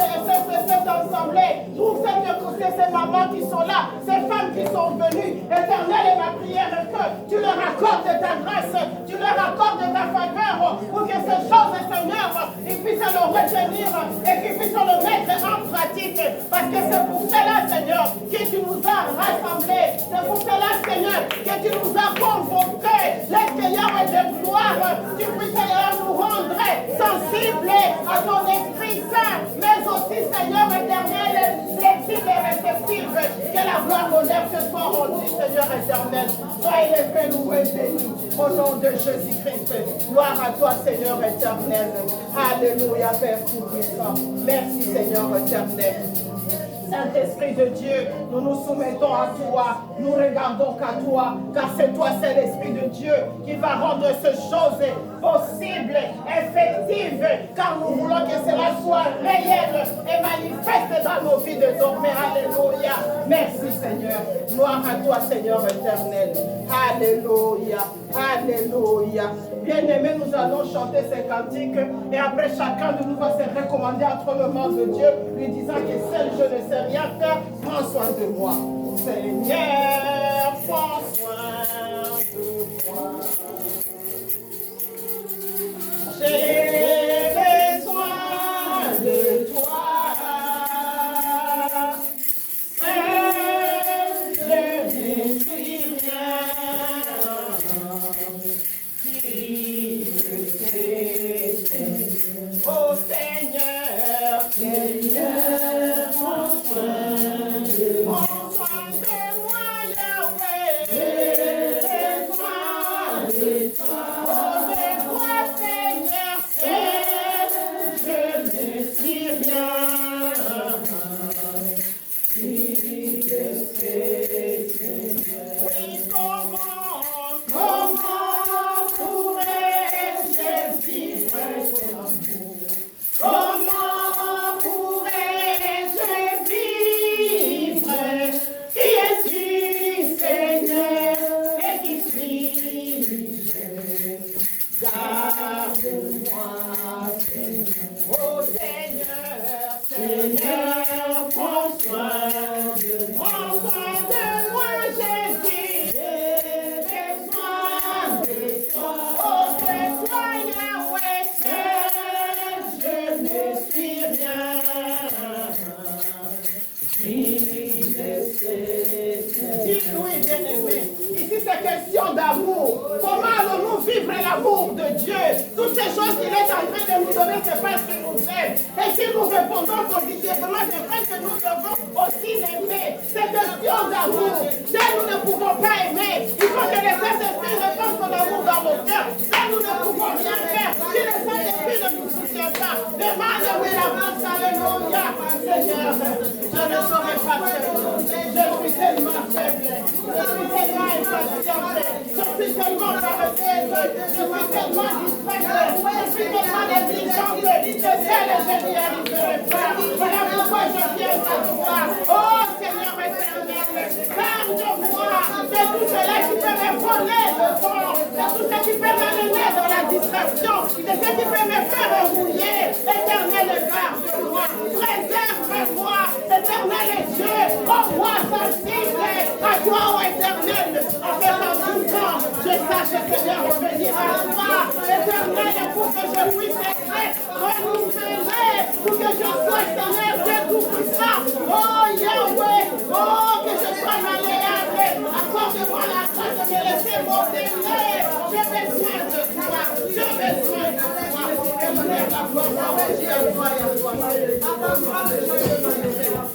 ces mamans qui sont là, ces femmes qui sont venues. Éternel, et ma prière est que tu leur accordes ta grâce, tu leur accordes ta faveur, pour que ces choses, Seigneur, ils puissent le retenir et qu'ils puissent le mettre en pratique. Parce que c'est pour cela, Seigneur, que tu nous as rassemblés. C'est pour cela, Seigneur, que tu nous as convoqués. Les Seigneurs de gloire, tu puisses nous rendre sensibles à ton Esprit Saint, mais aussi, Seigneur éternel, flexible et réceptive. Que la gloire, l'honneur te soit rendue, Seigneur éternel. Sois élevé, loué, béni. Au nom de Jésus-Christ. Gloire à toi, Seigneur éternel. Alléluia, Père tout-puissant. Merci, Seigneur éternel. Saint-Esprit de Dieu, nous nous soumettons à toi, nous regardons qu'à toi, car c'est toi, c'est l'Esprit de Dieu qui va rendre ces choses possibles, effectives, car nous voulons que cela soit réel et manifeste dans nos vies désormais. Alléluia. Merci Seigneur. Gloire à toi, Seigneur éternel. Alléluia. Alléluia. Bien-aimés, nous allons chanter ces cantiques et après chacun de nous va se recommander entre les mains de Dieu, lui disant que seul je ne sais rien faire, prends soin de moi. Seigneur, prends soin de moi. J'ai besoin de toi. Seul je ne suis rien. Oh Seigneur, Seigneur, prends soin de moi. Prends soin de moi, Yahweh. J'ai besoin de toi. Oh, de toi, Seigneur, seul je ne suis rien. Si je sais, Seigneur. Oui, comment pourrais-je vivre ton amour? Comment pourrais-je vivre? Qui es-tu, Seigneur, et qui suis-je? Garde-moi, Seigneur. Oh Seigneur, Seigneur, prends soin de moi. Prends soin de moi, Jésus. J'ai besoin de toi. Oh, de toi, Yahweh, seul je ne suis rien. Dis-lui, bien-aimé, ici c'est question d'amour. Comment allons-nous vivre l'amour de Dieu? Toutes ces choses qu'il est en train de nous donner, c'est parce qu'il nous aime. Et si nous répondons positivement, c'est parce que nous devons aussi l'aimer. C'est question d'amour. Seul nous ne pouvons pas aimer. Il faut que les Saint-Esprit répandent son amour dans nos cœurs. Seul nous ne pouvons rien faire. Si le Saint-Esprit ne nous soutient pas, demande-lui la grâce. Alléluia. Seigneur, je ne saurais pas faire. Je suis tellement faible. Je suis tellement impatiente. Je suis tellement paresseuse. Je suis tellement distraite. Je suis tellement négligente. Je sais que je n'y arriverai pas. Voilà pourquoi je viens à toi. Oh Seigneur éternel, garde-moi de tout cela qui peut me voler le temps, de tout ce qui peut m'amener dans la distraction, de ce qui peut me faire rouiller. Éternel, garde-moi. Préserve-moi. Éternel Dieu, rends-moi sensible à toi, ô éternel. En fait, en tout temps, je sache, Seigneur, revenir à toi. Éternel, pour que je puisse être renouvelé, pour que je sois, Seigneur, Dieu tout-puissant. Oh Yahweh, oh, que je sois malléable. Accorde-moi la grâce de me laisser m'ordonner. J'ai besoin de toi. J'ai besoin de toi. Et me lève la gloire à toi et à toi.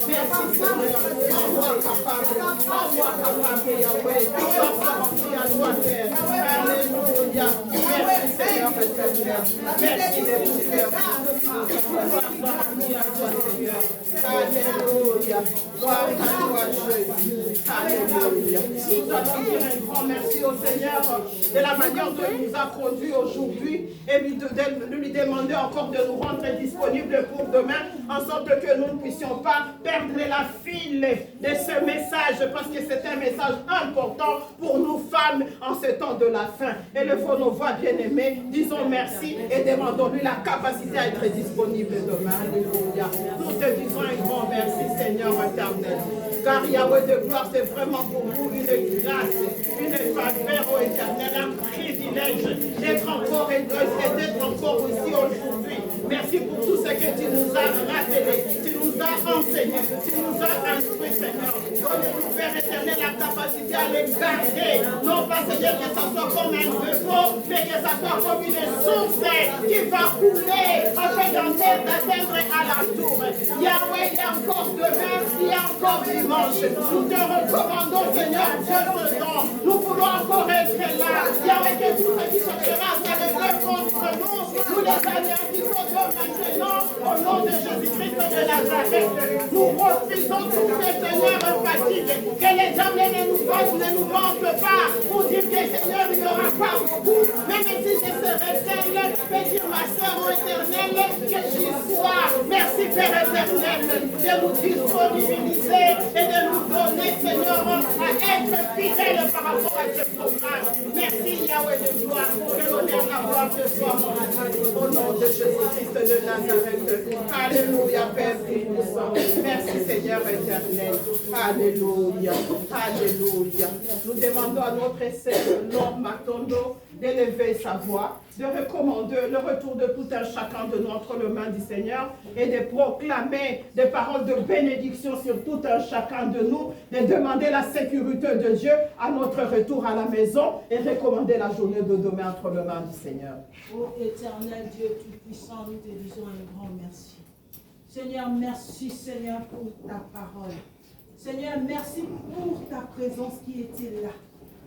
Merci Seigneur. Envoie capable. Envoie capable, Yahweh. Envoie à toi, Père. Alléluia. Merci Seigneur éternel. Merci de tout cœur. Alléluia. Gloire à toi, Jésus. Alléluia. Nous allons dire un grand merci au Seigneur de la manière dont il nous a conduits aujourd'hui et lui demander encore de nous rendre disponibles pour demain, en sorte que nous ne puissions pas perdre la file de ce message, parce que c'est un message important pour nous femmes en ce temps de la fin. Élevons nos voix bien-aimées, disons merci et demandons-lui la capacité à être disponible demain. Alléluia. Nous te disons un grand merci, Seigneur éternel. car Yahweh de gloire, c'est vraiment pour vous une grâce, une faveur, ô Éternel, un privilège d'être encore et d'être encore aussi aujourd'hui. Merci pour tout ce que tu nous as rappelé, tu nous as enseigné, tu nous as instruit, Seigneur. Donne-nous, Père éternel, la capacité à les garder, non pas, Seigneur, que ça soit comme un dépôt, mais que ça soit comme une source qui va couler afin d'atteindre à la tour. Yahweh, il y a encore demain, il y a encore dimanche. Nous te recommandons, Seigneur, ce temps. Nous voulons encore être là. Yahweh, que tout ce qui se fera, ça le veut contre nous. Nous les anéantissons de maintenant au nom de Jésus-Christ de Nazareth. Nous refusons tous les seigneurs fatigues. Que les hommes ne nous mentent pas pour dire que Seigneur, il n'y aura pas beaucoup. Même si je serai seule, mais dire ma sœur au éternel, que j'y sois. Merci Père éternel de nous disponibiliser et de nous donner, Seigneur, à être fidèles par rapport à ce programme. Merci Yahweh de gloire, que l'honneur, la gloire te soit au nom de Jésus-Christ de Nazareth. Alléluia, Père Tout-Puissant. Merci Seigneur éternel. Alléluia. Alléluia. Nous demandons à notre sœur Laure Matondo d'élever sa voix, de recommander le retour de tout un chacun de nous entre les mains du Seigneur et de proclamer des paroles de bénédiction sur tout un chacun de nous, de demander la sécurité de Dieu à notre retour à la maison et recommander la journée de demain entre les mains du Seigneur. Ô éternel Dieu Tout-Puissant, nous te disons un grand merci. Seigneur, merci Seigneur pour ta parole. Seigneur, merci pour ta présence qui était là.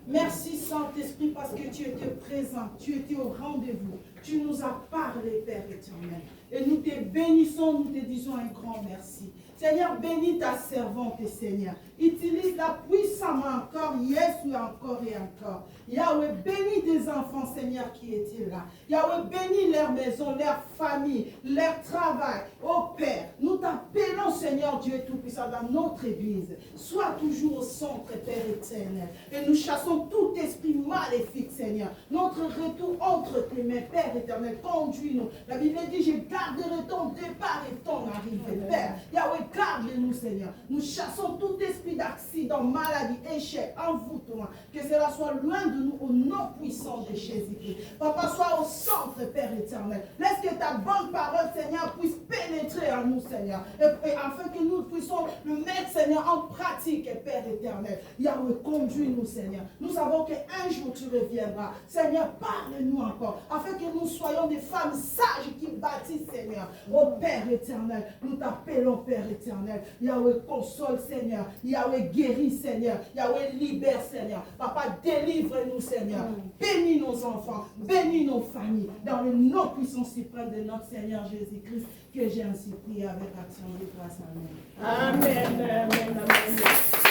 Merci Saint-Esprit parce que tu étais présent, tu étais au rendez-vous. Tu nous as parlé, Père éternel. Et nous te bénissons, nous te disons un grand merci. Seigneur, bénis ta servante, Seigneur. Utilise-la puissamment encore, yes, ou encore et encore. Yahweh, bénis tes enfants, Seigneur, qui étaient là. Yahweh, bénis leur maison, leur famille, leur travail. Oh Père, nous t'appelons, Seigneur Dieu Tout-Puissant, dans notre Église. Sois toujours au centre, Père éternel. Et nous chassons tout esprit maléfique, Seigneur. Notre retour entre tes mains, Père éternel, conduis-nous. La Bible dit, je garderai ton départ et ton arrivée, Père. Yahweh, garde-nous, Seigneur. Nous chassons tout esprit d'accident, maladie, échec, envoûtement. Que cela soit loin de nous au nom puissant de Jésus-Christ. Papa, sois au centre, Père éternel. Laisse que ta bonne parole, Seigneur, puisse pénétrer en nous, Seigneur. Et afin que nous puissions le mettre, Seigneur, en pratique, Père éternel. Yahweh, conduis-nous, Seigneur. Nous savons qu'un jour tu reviendras. Seigneur, parle-nous encore. Afin que nous soyons des femmes sages qui bâtissent, Seigneur. Ô Père éternel, nous t'appelons, Père éternel. Yahweh, console, Seigneur. Yahweh, guéris, Seigneur. Yahweh, libère, Seigneur. Papa, délivre-nous, Seigneur. Bénis nos enfants. Bénis nos familles. Dans le nom puissant suprême de notre Seigneur Jésus-Christ, que j'ai ainsi prié avec action de grâce. Amen. Amen. Amen. Amen.